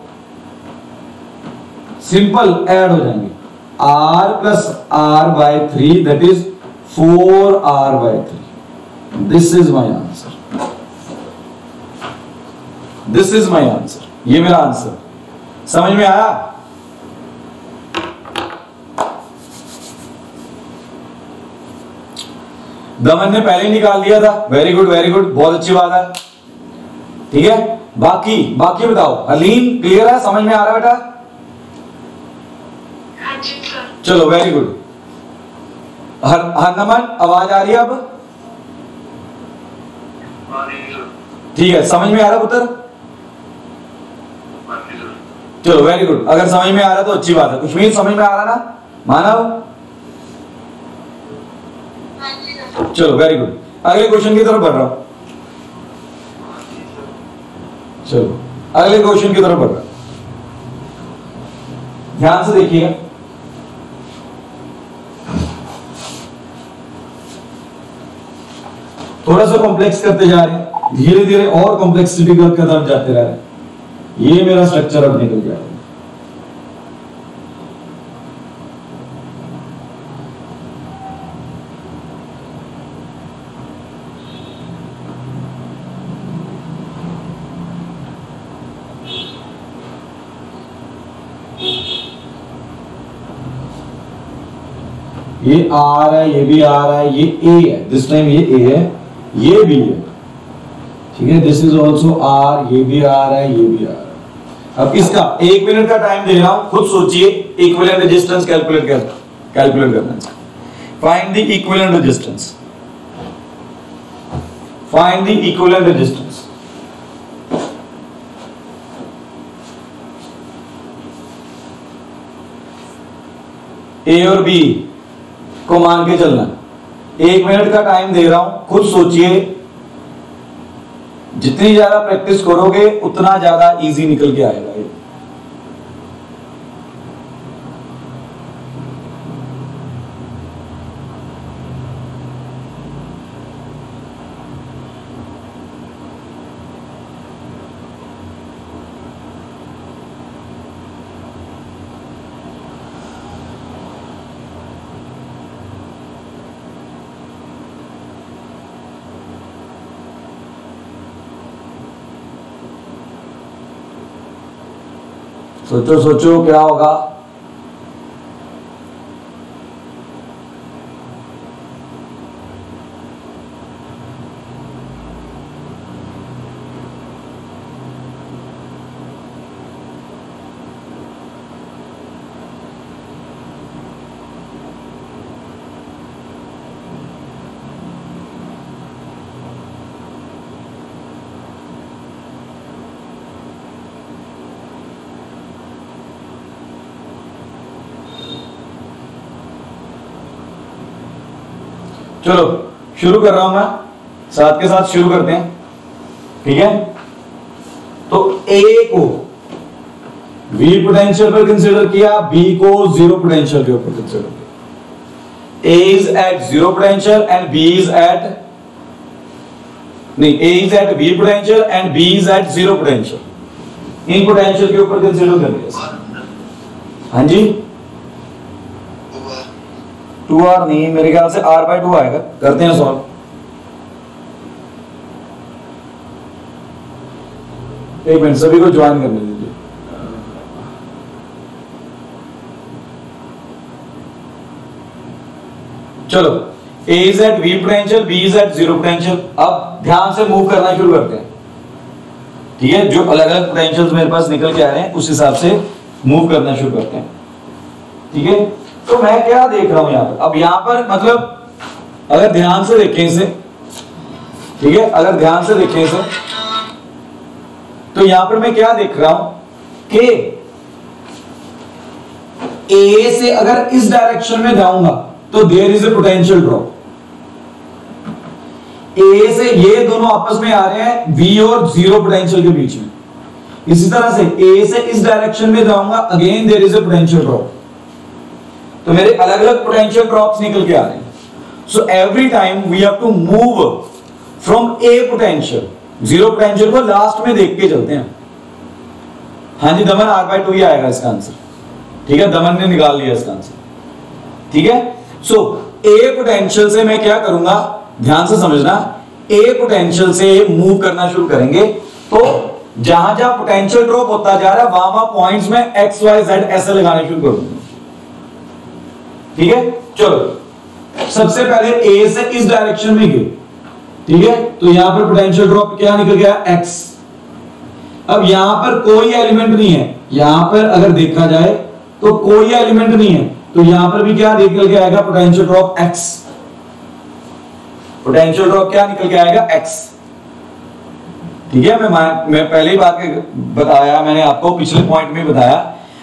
सिंपल ऐड हो जाएंगे, r plus r/3 that is 4r/3। This is my answer, this is my answer, ये मेरा आंसर। समझ में आया? दमन ने पहले ही निकाल दिया था, वेरी गुड वेरी गुड, बहुत अच्छी बात है। ठीक है, बाकी बताओ, हलीम क्लियर है, समझ में आ रहा है बेटा? चलो वेरी गुड। हरनमन आवाज आ रही है अब? ठीक है, समझ में आ रहा पुत्र? चलो वेरी गुड, अगर समझ में आ रहा तो अच्छी बात है। कुश्मीर समझ में आ रहा ना मानव? चलो वेरी गुड, अगले क्वेश्चन की तरफ बढ़ रहा हूं। चलो अगले क्वेश्चन की तरफ बढ़ रहा हूं, ध्यान से देखिएगा। थोड़ा सा कॉम्प्लेक्स करते जा रहे हैं, धीरे धीरे और कॉम्प्लेक्सिटी की तरफ जाते रह रहे हैं। ये मेरा स्ट्रक्चर अब निकल गया। ये आर है, ये भी आर है, ये ए है, दिस टाइम ये ए है, ये भी है। ठीक है, दिस इज ऑल्सो आर, ये भी आर है, ये भी आर है। अब इसका 1 मिनट का टाइम दे रहा हूं, खुद सोचिए इक्विवेलेंट रेजिस्टेंस कैलकुलेट करना है। Find the equivalent resistance, find the equivalent resistance. A और बी को मान के चलना। 1 मिनट का टाइम दे रहा हूं, खुद सोचिए। जितनी ज्यादा प्रैक्टिस करोगे उतना ज्यादा इजी निकल के आएगा ये। सोचो सोचो क्या होगा। चलो शुरू कर रहा हूं मैं, साथ के साथ शुरू करते हैं। ठीक है, तो ए को V पोटेंशियल पर कंसीडर किया, B को 0 पोटेंशियल के ऊपर कंसीडर किया। A is at 0 potential and B is at नहीं, A is at V potential and B is at 0 potential। In potential के ऊपर कंसीडर कर लिया। हाँ जी, 2R नहीं, मेरे ख्याल से R/2 आएगा। करते हैं सॉल्व। एक मिनट, सभी को ज्वाइन करने दीजिए। चलो, A is at V potential, B is at 0 potential। अब ध्यान से मूव करना शुरू करते हैं। ठीक है, जो अलग अलग पोटेंशियल्स मेरे पास निकल के आ रहे हैं उस हिसाब से मूव करना शुरू करते हैं। ठीक है, तो मैं क्या देख रहा हूं यहां पर, अब यहां पर मतलब अगर ध्यान से देखें इसे, ठीक है, अगर ध्यान से देखें इसे, तो यहां पर मैं क्या देख रहा हूं कि ए से अगर इस डायरेक्शन में जाऊंगा तो there is a potential drop. A से ये दोनों आपस में आ रहे हैं V और जीरो पोटेंशियल के बीच में। इसी तरह से ए से इस डायरेक्शन में जाऊंगा, again there is a potential drop. तो मेरे अलग अलग पोटेंशियल ड्रॉप्स निकल के आ रहे हैं। So every time we have to move from a potential, zero potential को लास्ट में देख के चलते हैं। हाँ जी दमन, R/2 ही आएगा इसका आंसर। ठीक है, दमन ने निकाल लिया इसका आंसर। ठीक है, सो ए पोटेंशियल से मैं क्या करूंगा, ध्यान से समझना, ए पोटेंशियल से मूव करना शुरू करेंगे तो जहां जहां पोटेंशियल ड्रॉप होता जा रहा है वहां वहां पॉइंट्स में एक्स वाई जेड ऐसे लगाने शुरू करूंगा। ठीक है, चलो सबसे पहले ए से इस डायरेक्शन में गए। ठीक है, तो यहां पर पोटेंशियल ड्रॉप क्या निकल गया, एक्स। अब यहां पर कोई एलिमेंट नहीं है, यहां पर अगर देखा जाए तो कोई एलिमेंट नहीं है, तो यहां पर भी क्या निकल के आएगा, potential drop x. Potential drop क्या निकल के आएगा, एक्स। ठीक है, मैं पहले ही बात बताया, मैंने आपको पिछले पॉइंट में बताया,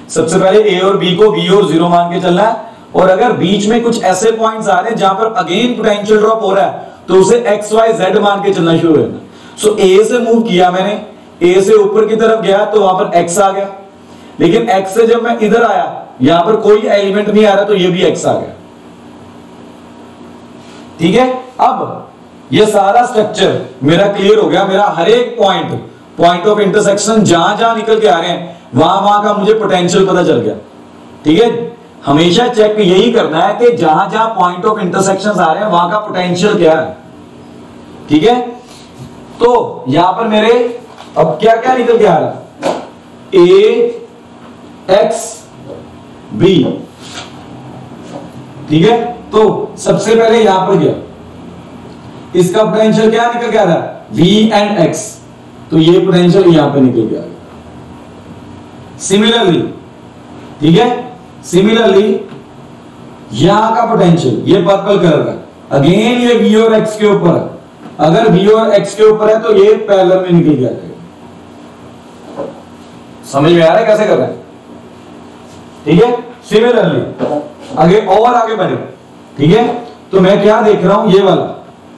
सबसे पहले ए और बी को V और जीरो मान के चलना है, और अगर बीच में कुछ ऐसे पॉइंट्स आ रहे हैं जहां पर अगेन पोटेंशियल ड्रॉप हो रहा है तो उसे एक्स वाई जेड मान के चलना शुरू करना। सो ए से मूव किया मैंने, ए से ऊपर की तरफ गया तो वहां पर एक्स आ गया, लेकिन एक्स से जब मैं इधर आया यहां पर कोई एलिमेंट नहीं आ रहा तो ये भी एक्स आ गया। ठीक है, अब ये सारा स्ट्रक्चर मेरा क्लियर हो गया। मेरा हर एक पॉइंट ऑफ इंटरसेक्शन जहां जहां निकल के आ रहे हैं वहां वहां का मुझे पोटेंशियल पता चल गया। ठीक है, हमेशा चेक यही करना है कि जहां जहां पॉइंट ऑफ इंटरसेक्शन आ रहे हैं वहां का पोटेंशियल क्या है। ठीक है, तो यहां पर मेरे अब क्या क्या निकल के आ रहा है, ए एक्स बी। ठीक है, तो सबसे पहले यहां पर गया, इसका पोटेंशियल क्या निकल के आ रहा है, V एंड X, तो ये पोटेंशियल यहां पे निकल के आ गया। सिमिलरली, ठीक है, सिमिलरली यहां का पोटेंशियल ये पर्पल कलर का, अगेन ये V और X के ऊपर है, अगर V और X के ऊपर है तो ये पैरेलल में निकल के आ जाएगा। समझ में आ रहा है कैसे कर रहे हैं। ठीक है, सिमिलरली आगे और आगे बढ़े। ठीक है, तो मैं क्या देख रहा हूं, ये वाला,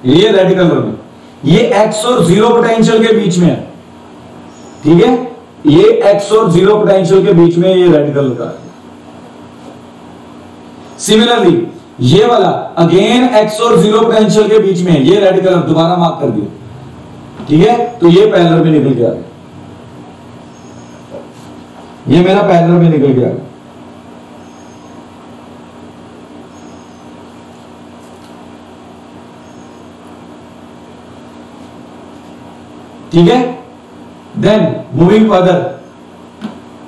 ये रेड कलर में, ये एक्स और जीरो पोटेंशियल के बीच में है। ठीक है, ये एक्स और जीरो पोटेंशियल के बीच में ये रेड कलर का है। सिमिलरली ये वाला अगेन एक्स और जीरो पोटेंशियल के बीच में है, ये रेड कलर दोबारा मार्क कर दिया। ठीक है, तो ये पैरेलल में निकल के आ गया, ये मेरा पैरेलल में निकल के आ गया। ठीक है, देन मूविंग फर्दर,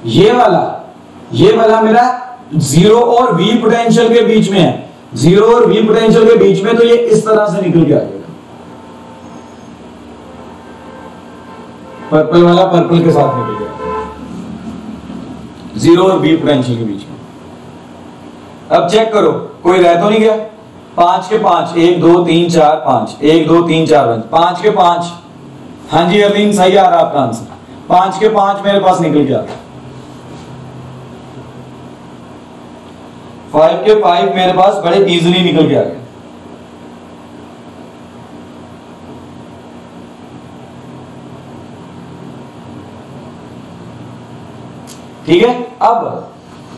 ये वाला मेरा जीरो और V पोटेंशियल के बीच में है, जीरो और V पोटेंशियल के बीच में, तो ये इस तरह से निकल के आ जाएगा। पर्पल वाला पर्पल के साथ निकल गया, जीरो और V पोटेंशियल के बीच में। अब चेक करो कोई रह तो नहीं गया, 5 के 5, 1 2 3 4 5, 1 2 3 4 5 के 5। हाँ जी अरलीन, सही आ रहा आपका आंसर, 5 के 5 मेरे पास निकल गया। 5 के 5 मेरे पास बड़े इजीली निकल के आ गए। ठीक है, अब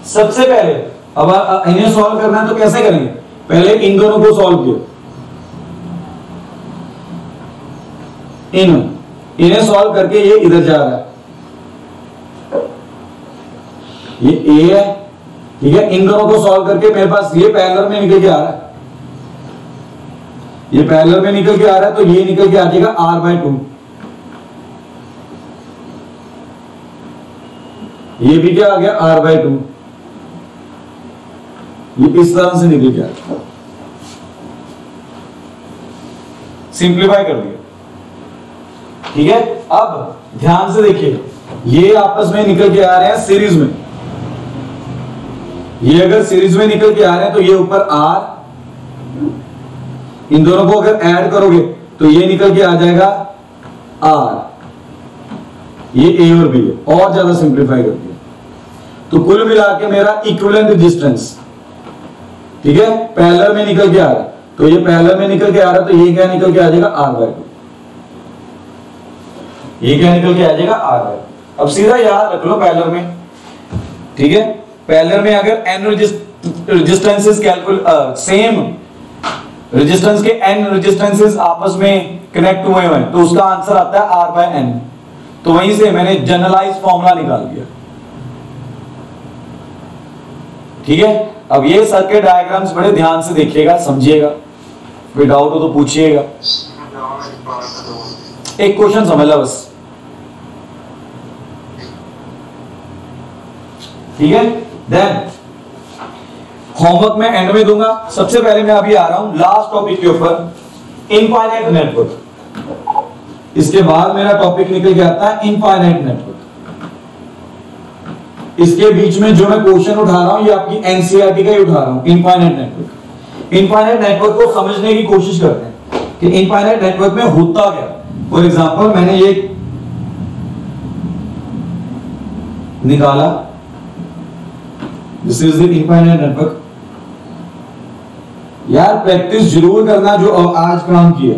सबसे पहले अब इन्हें सॉल्व करना है तो कैसे करेंगे, पहले इन दोनों को सॉल्व किया, इन्हें सॉल्व करके ये इधर जा रहा है, ये ए है। ठीक है, इन दोनों को सॉल्व करके मेरे पास ये पैरेलल में निकल के आ रहा है, ये पैरेलल में निकल के आ रहा है, तो ये निकल के आ जाएगा R/2। ये भी क्या आ गया, R/2। ये इस तरह से निकल के आ गया, सिंप्लीफाई कर दिया। ठीक है, अब ध्यान से देखिए, ये आपस में निकल के आ रहे हैं सीरीज में, ये अगर सीरीज में निकल के आ रहे हैं तो ये ऊपर R, इन दोनों को अगर ऐड करोगे तो ये निकल के आ जाएगा R। ये ए और बी है, और ज्यादा सिंप्लीफाई कर दिया। तो कुल मिला के मेरा इक्विवेलेंट रेजिस्टेंस, ठीक है, पैरेलल में निकल के आ रहा है, तो ये पैरेलल में निकल के आ रहा है, तो ये क्या निकल के आ जाएगा R/2, ये क्या निकल के आ जाएगा R/2। अब सीधा याद रख लो पैरेलल में, ठीक है, पैरेलल में अगर n रेजिस्टेंसेस सेम रेजिस्टेंस के n रेजिस्टेंसेस आपस में कनेक्ट हुए हैं, तो उसका आंसर आता है R/n। तो वहीं से मैंने जनरलाइज फॉर्मूला निकाल दिया, ठीक है। अब ये सर्किट डायग्राम्स बड़े ध्यान से देखिएगा, समझिएगा, कोई डाउट हो तो पूछिएगा। एक क्वेश्चन समझ लो बस, ठीक है। देन होमवर्क में एंड में दूंगा। सबसे पहले मैं अभी आ रहा हूं लास्ट टॉपिक के ऊपर, इनफाइनाइट नेटवर्क। इसके बाद मेरा टॉपिक निकल के आता है इनफाइनाइट नेटवर्क। इसके बीच में जो मैं क्वेश्चन उठा रहा हूं ये आपकी एनसीईआरटी का ही उठा रहा हूं, इनफाइनाइट नेटवर्क। इनफाइनाइट नेटवर्क को समझने की कोशिश करते हैं कि इनफाइनाइट नेटवर्क में होता क्या। फॉर एग्जांपल मैंने ये निकाला, this is the infinite network. यार प्रैक्टिस जरूर करना जो आज काम किया,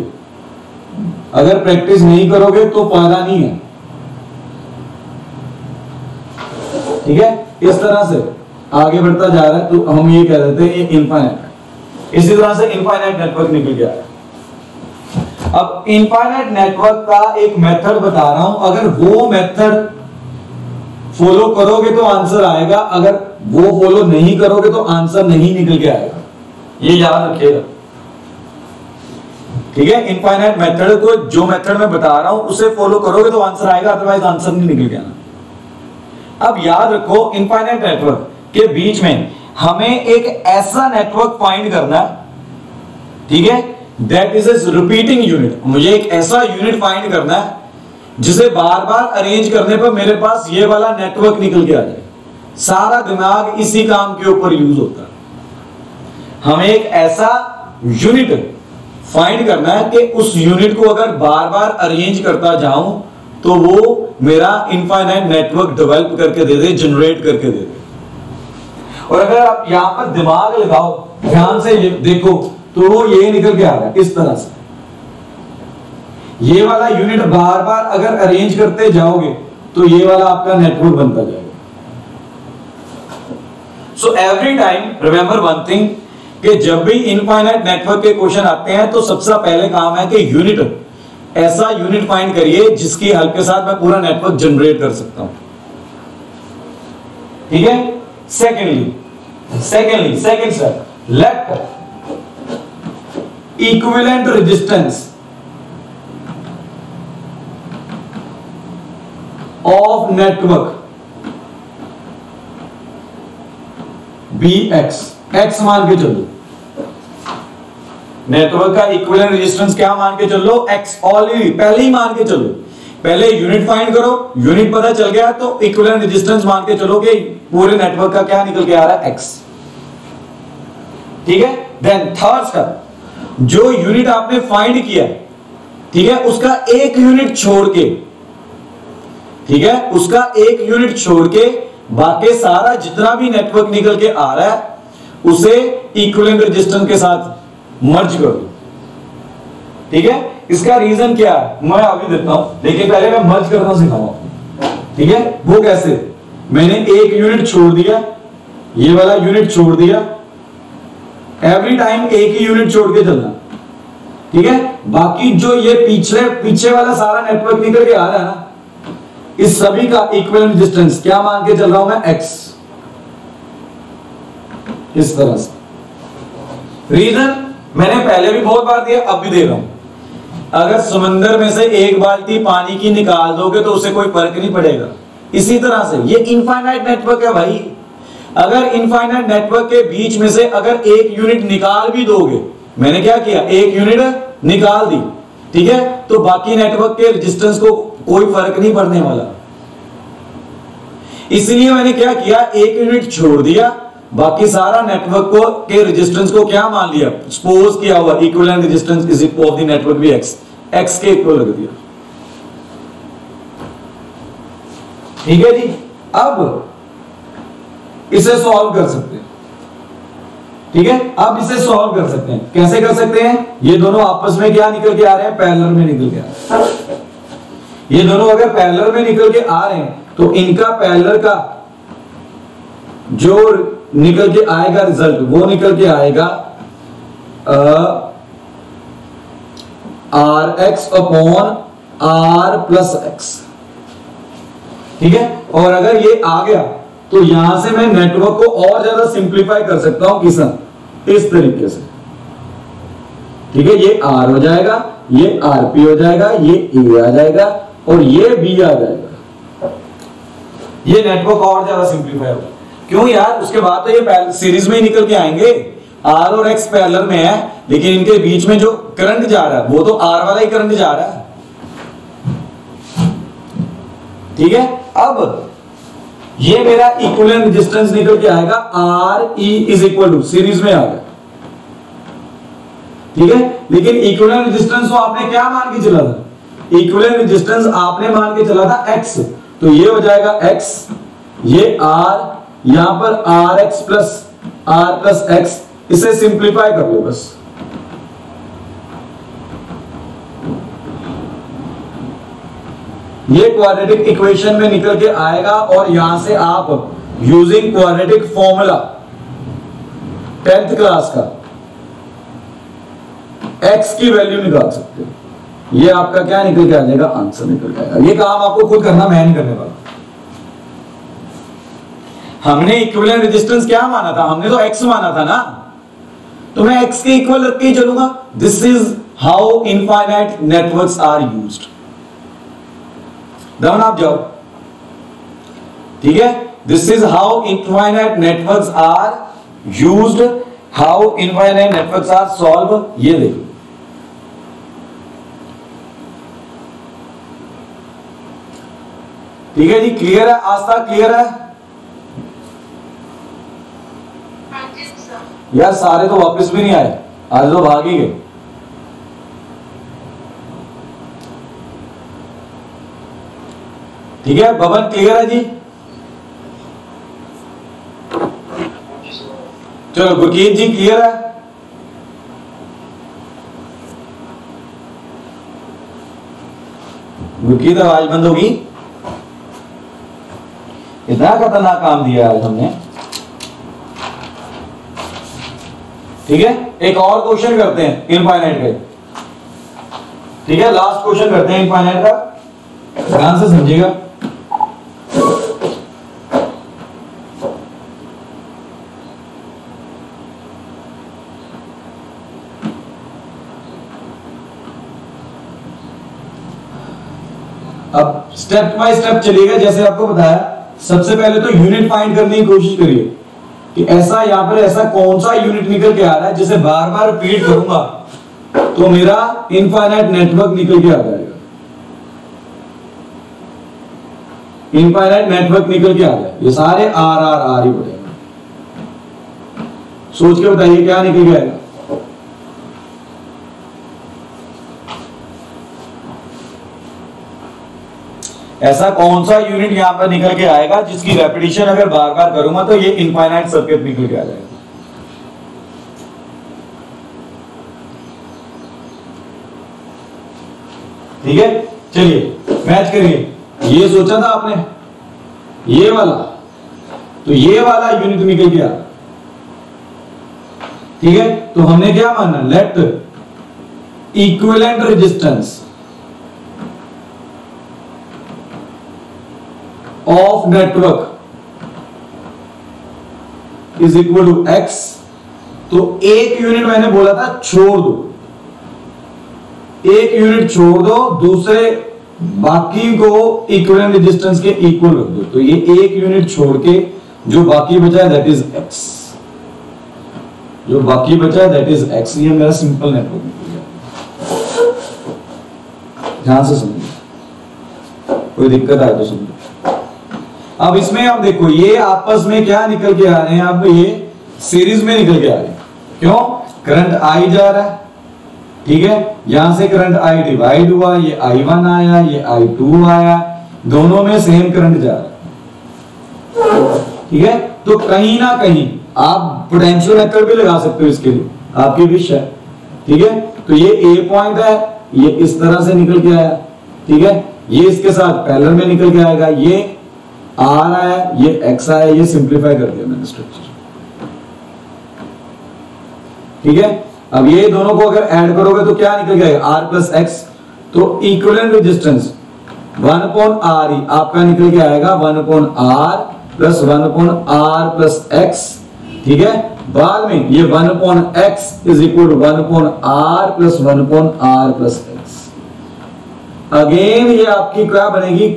अगर प्रैक्टिस नहीं करोगे तो फायदा नहीं है, ठीक है। इस तरह से आगे बढ़ता जा रहा है, तो हम ये कह देते हैं इनफाइनाइट। इसी तरह से इनफाइनाइट नेटवर्क निकल गया है। अब इनफाइनाइट नेटवर्क का एक मेथड बता रहा हूं, अगर वो मेथड फॉलो करोगे तो आंसर आएगा, अगर वो फॉलो नहीं करोगे तो आंसर नहीं निकल के आएगा, ये याद रखिएगा, ठीक है। इनफाइनाइट मेथड को, जो मेथड मैं बता रहा हूं उसे फॉलो करोगे तो आंसर आएगा, अदरवाइज आंसर नहीं निकल के आना। अब याद रखो इनफाइनाइट नेटवर्क के बीच में हमें एक ऐसा नेटवर्क फाइंड करना है, ठीक है, that is a repeating unit. मुझे एक ऐसा यूनिट फाइंड करना है जिसे बार बार अरेंज करने पर मेरे पास ये वाला नेटवर्क निकल के आ जाए। सारा दिमाग इसी काम के ऊपर यूज होता है। हमें एक ऐसा यूनिट फाइंड करना है कि उस यूनिट को अगर बार बार अरेंज करता जाऊं तो वो मेरा इनफाइनाइट नेटवर्क डेवलप करके दे दे, जनरेट करके दे दे। और अगर आप यहां पर दिमाग लगाओ, ध्यान से देखो, तो वो ये निकल के आ रहा है इस तरह से। ये वाला यूनिट बार बार अगर अरेंज करते जाओगे तो ये वाला आपका नेटवर्क बनता जाएगा। सो every time remember one thing, कि जब भी इनफाइनाइट नेटवर्क के क्वेश्चन आते हैं तो सबसे पहले काम है कि यूनिट, ऐसा यूनिट फाइंड करिए जिसकी हेल्प के साथ मैं पूरा नेटवर्क जनरेट कर सकता हूं, ठीक है। Secondly second step, let equivalent resistance of network be x मान के चलो। नेटवर्क का इक्विवेलेंट रेजिस्टेंस क्या मान के चलो, एक्स। ऑलरेडी पहले ही मान के चलो, पहले यूनिट फाइंड करो, यूनिट पता चल गया तो इक्विवेलेंट रेजिस्टेंस मान के चलो कि पूरे नेटवर्क का क्या निकल के आ रहा है, एक्स, ठीक है। देन थर्ड स्टेप, जो यूनिट आपने फाइंड किया, ठीक है, उसका एक यूनिट छोड़ के, ठीक है, उसका एक यूनिट छोड़ के बाकी सारा जितना भी नेटवर्क निकल के आ रहा है उसे इक्विवेलेंट रेजिस्टेंस के साथ मर्ज करो, ठीक है। इसका रीजन क्या है मैं अभी देता हूं, लेकिन पहले मैं मर्ज करना सिखाऊंगा, ठीक है। वो कैसे, मैंने एक यूनिट छोड़ दिया, ये वाला यूनिट छोड़ दिया, एवरी टाइम एक ही यूनिट छोड़ के चलना, ठीक है। बाकी जो ये पीछे वाला सारा नेटवर्क निकल के आ रहा है ना, इस सभी का इक्विवेलेंट रेजिस्टेंस क्या मान के चल रहा हूं मैं, एक्स, इस तरह से। रीजन मैंने पहले भी बहुत बार दिया, अब भी दे रहा हूं। अगर समंदर में से एक बाल्टी पानी की निकाल दोगे तो उसे कोई फर्क नहीं पड़ेगा। इसी तरह से ये इनफाइनाइट नेटवर्क है भाई। अगर इनफाइनाइट नेटवर्क के बीच में से अगर एक यूनिट निकाल भी दोगे, मैंने क्या किया, एक यूनिट निकाल दी, ठीक है, तो बाकी नेटवर्क के रेजिस्टेंस को कोई फर्क नहीं पड़ने वाला। इसलिए मैंने क्या किया, एक यूनिट छोड़ दिया, बाकी सारा नेटवर्क को के रेजिस्टेंस को क्या मान लिया, सपोज किया हुआ equivalent resistance is equal of the network भी एक्स के इक्वल रख दिया। ठीक है जी। अब इसे सॉल्व कर सकते हैं, ठीक है। अब इसे सॉल्व कर सकते हैं, कैसे कर सकते हैं? ये दोनों आपस में क्या निकल के आ रहे हैं? पैरेलल में निकल के आ रहे हैं। ये दोनों अगर पैरेलल में निकल के आ रहे हैं तो इनका पैरेलल का जो निकल के आएगा रिजल्ट, वो निकल के आएगा r x upon r plus x, ठीक है। और अगर ये आ गया तो यहां से मैं नेटवर्क को और ज्यादा सिंप्लीफाई कर सकता हूं किसन, इस तरीके से, ठीक है। ये आर हो जाएगा, ये आर पी हो जाएगा, ये ए आ जाएगा और ये बी आ जाएगा। ये नेटवर्क और ज्यादा सिंप्लीफाई होगा। क्यों यार? उसके बाद तो ये सीरीज में ही निकल के आएंगे। आर और एक्स पैरेलल में है, लेकिन इनके बीच में जो करंट जा रहा है वो तो आर वाला ही करंट जा रहा है, ठीक है। अब ये मेरा इक्विवेलेंट रेजिस्टेंस निकल के आएगा r e is equal to, series में आ गया, ठीक है। लेकिन इक्विवेलेंट रेजिस्टेंस को आपने क्या मान के चला था? इक्विवेलेंट रेजिस्टेंस आपने मान के चला था एक्स, तो ये हो जाएगा एक्स, ये आर, यहां पर आर एक्स प्लस एक्स। इसे सिंप्लीफाई कर लो बस, ये क्वाड्रेटिक इक्वेशन में निकल के आएगा और यहां से आप using quadratic formula 10th class का x की वैल्यू निकाल सकते हो। ये आपका क्या निकल के आ जाएगा? आंसर निकल के आएगा। ये काम आपको खुद करना, मैं नहीं करने वाला। हमने इक्विवेलेंट रेजिस्टेंस क्या माना था? हमने तो x माना था ना, तो मैं x के इक्वल रख के ही चलूंगा। This is how infinite networks are used. दमन आप जाओ, ठीक है। This is how infinite networks are used, how infinite networks are solve. ये देखो, ठीक है जी। क्लियर है? आज तक क्लियर है यार? सारे तो वापस भी नहीं आए, आज तो भाग ही गए। ठीक है बबन, क्लियर है जी? चलो गुरकीत जी क्लियर है? गुरकीत आवाज बंद होगी। इतना खतरनाक काम दिया आज हमने, ठीक है। एक और क्वेश्चन करते हैं इनफाइनाइट पे, ठीक है। लास्ट क्वेश्चन करते हैं इनफाइनाइट का, ध्यान से समझिएगा। अब स्टेप बाय स्टेप चलिएगा। जैसे आपको बताया, सबसे पहले तो यूनिट फाइंड करने की कोशिश करिए कि ऐसा यहां पर ऐसा कौन सा यूनिट निकल के आ रहा है जिसे बार बार रिपीट करूंगा तो मेरा इनफाइनाइट नेटवर्क निकल के आ जाएगा। इनफाइनाइट नेटवर्क निकल के आ जाए, ये सारे आर आर आर ही हो जाएंगे। सोच के बताइए क्या निकल के आएगा? ऐसा कौन सा यूनिट यहां पर निकल के आएगा जिसकी रेपिटेशन अगर बार बार करूंगा तो ये इनफाइनाइट सर्किट निकल के आ जाएगा। ठीक है, चलिए मैच करिए। ये सोचा था आपने, ये वाला, तो ये वाला यूनिट निकल गया। ठीक है, तो हमने क्या माना? Let equivalent resistance of network is equal to x. तो एक यूनिट मैंने बोला था छोड़ दो, एक यूनिट छोड़ दो, दूसरे बाकी को इक्विवेलेंट रेजिस्टेंस के इक्वल रख दो। तो ये एक यूनिट छोड़ के जो बाकी बचा है दैट इज एक्स, जो बाकी बचा है दैट इज एक्स। ये मेरा सिंपल नेटवर्क निकल गया। ध्यान से समझिए, कोई दिक्कत आए तो समझो। अब इसमें आप देखो, ये आपस में क्या निकल के आ रहे हैं? अब ये सीरीज में निकल के आ रहे हैं। क्यों? करंट आई जा रहा है, ठीक है। यहां से करंट आई डिवाइड हुआ, ये I1 आया, ये I2 आया, दोनों में सेम करंट जा रहा है। ठीक है, तो कहीं ना कहीं आप पोटेंशियल मेथड भी लगा सकते हो इसके लिए, आपकी विश है। ठीक है, तो ये ए पॉइंट है, ये इस तरह से निकल के आया। ठीक है, ये इसके साथ पैरेलल में निकल के आएगा, ये आर आया, ये एक्स आया, ये सिंप्लीफाई कर दिया मैंने स्ट्रक्चर। ठीक है, अब ये दोनों को अगर ऐड करोगे तो क्या निकल जाएगा, आर प्लस एक्स। तो इक्विवेलेंट रेजिस्टेंस 1/r ही आपका निकल के आएगा 1/r plus 1/r plus x। ठीक है, बाद में ये 1/x is equal to 1/r plus 1/r plus x। Again ये आपकी क्या बनेगी,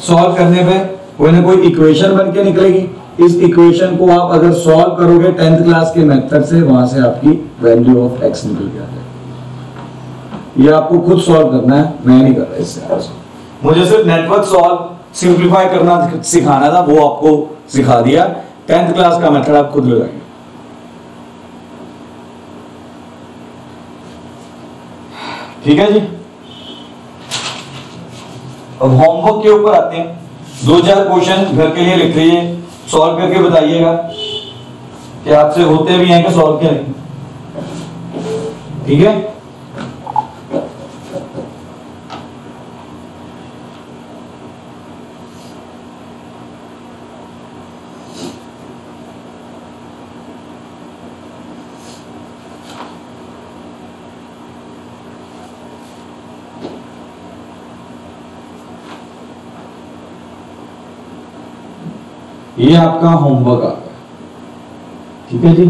सॉल्व करने पे कोई ना कोई इक्वेशन बन के निकलेगी। इस इक्वेशन को आप अगर सॉल्व करोगे 10th क्लास के मेथड से, वहां से आपकी वैल्यू ऑफ x निकल के आ जाएगी। ये आपको खुद सॉल्व करना है, मैं नहीं कर रहा इससे। मुझे सिर्फ नेटवर्क सॉल्व सिंप्लीफाई करना सिखाना था, वो आपको सिखा दिया। 10th क्लास का मेथड आप खुद लगाएंगे। ठीक है जी, अब होमवर्क के ऊपर आते हैं। 2-4 क्वेश्चन घर के लिए लिख लीजिए, सॉल्व करके बताइएगा कि आपसे होते भी हैं कि सॉल्व के नहीं। ठीक है, ये आपका होमवर्क आ गया। ठीक है जी,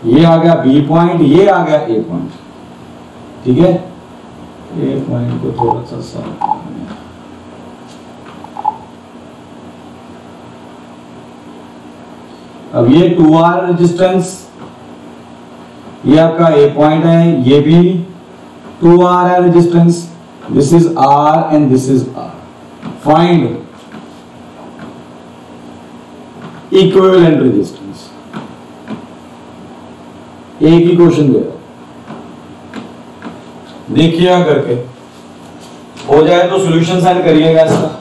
ये आ गया बी पॉइंट, ये आ गया ए पॉइंट। ठीक है, ए पॉइंट को थोड़ा सा साफ, अब ये 2R रेजिस्टेंस, ये आपका ए पॉइंट है, ये भी 2R है resistance. This is R and this is R। Find equivalent resistance. एक ही क्वेश्चन दे रहा, देखिएगा करके, हो जाए तो सॉल्यूशन सेंड करिएगा इसका।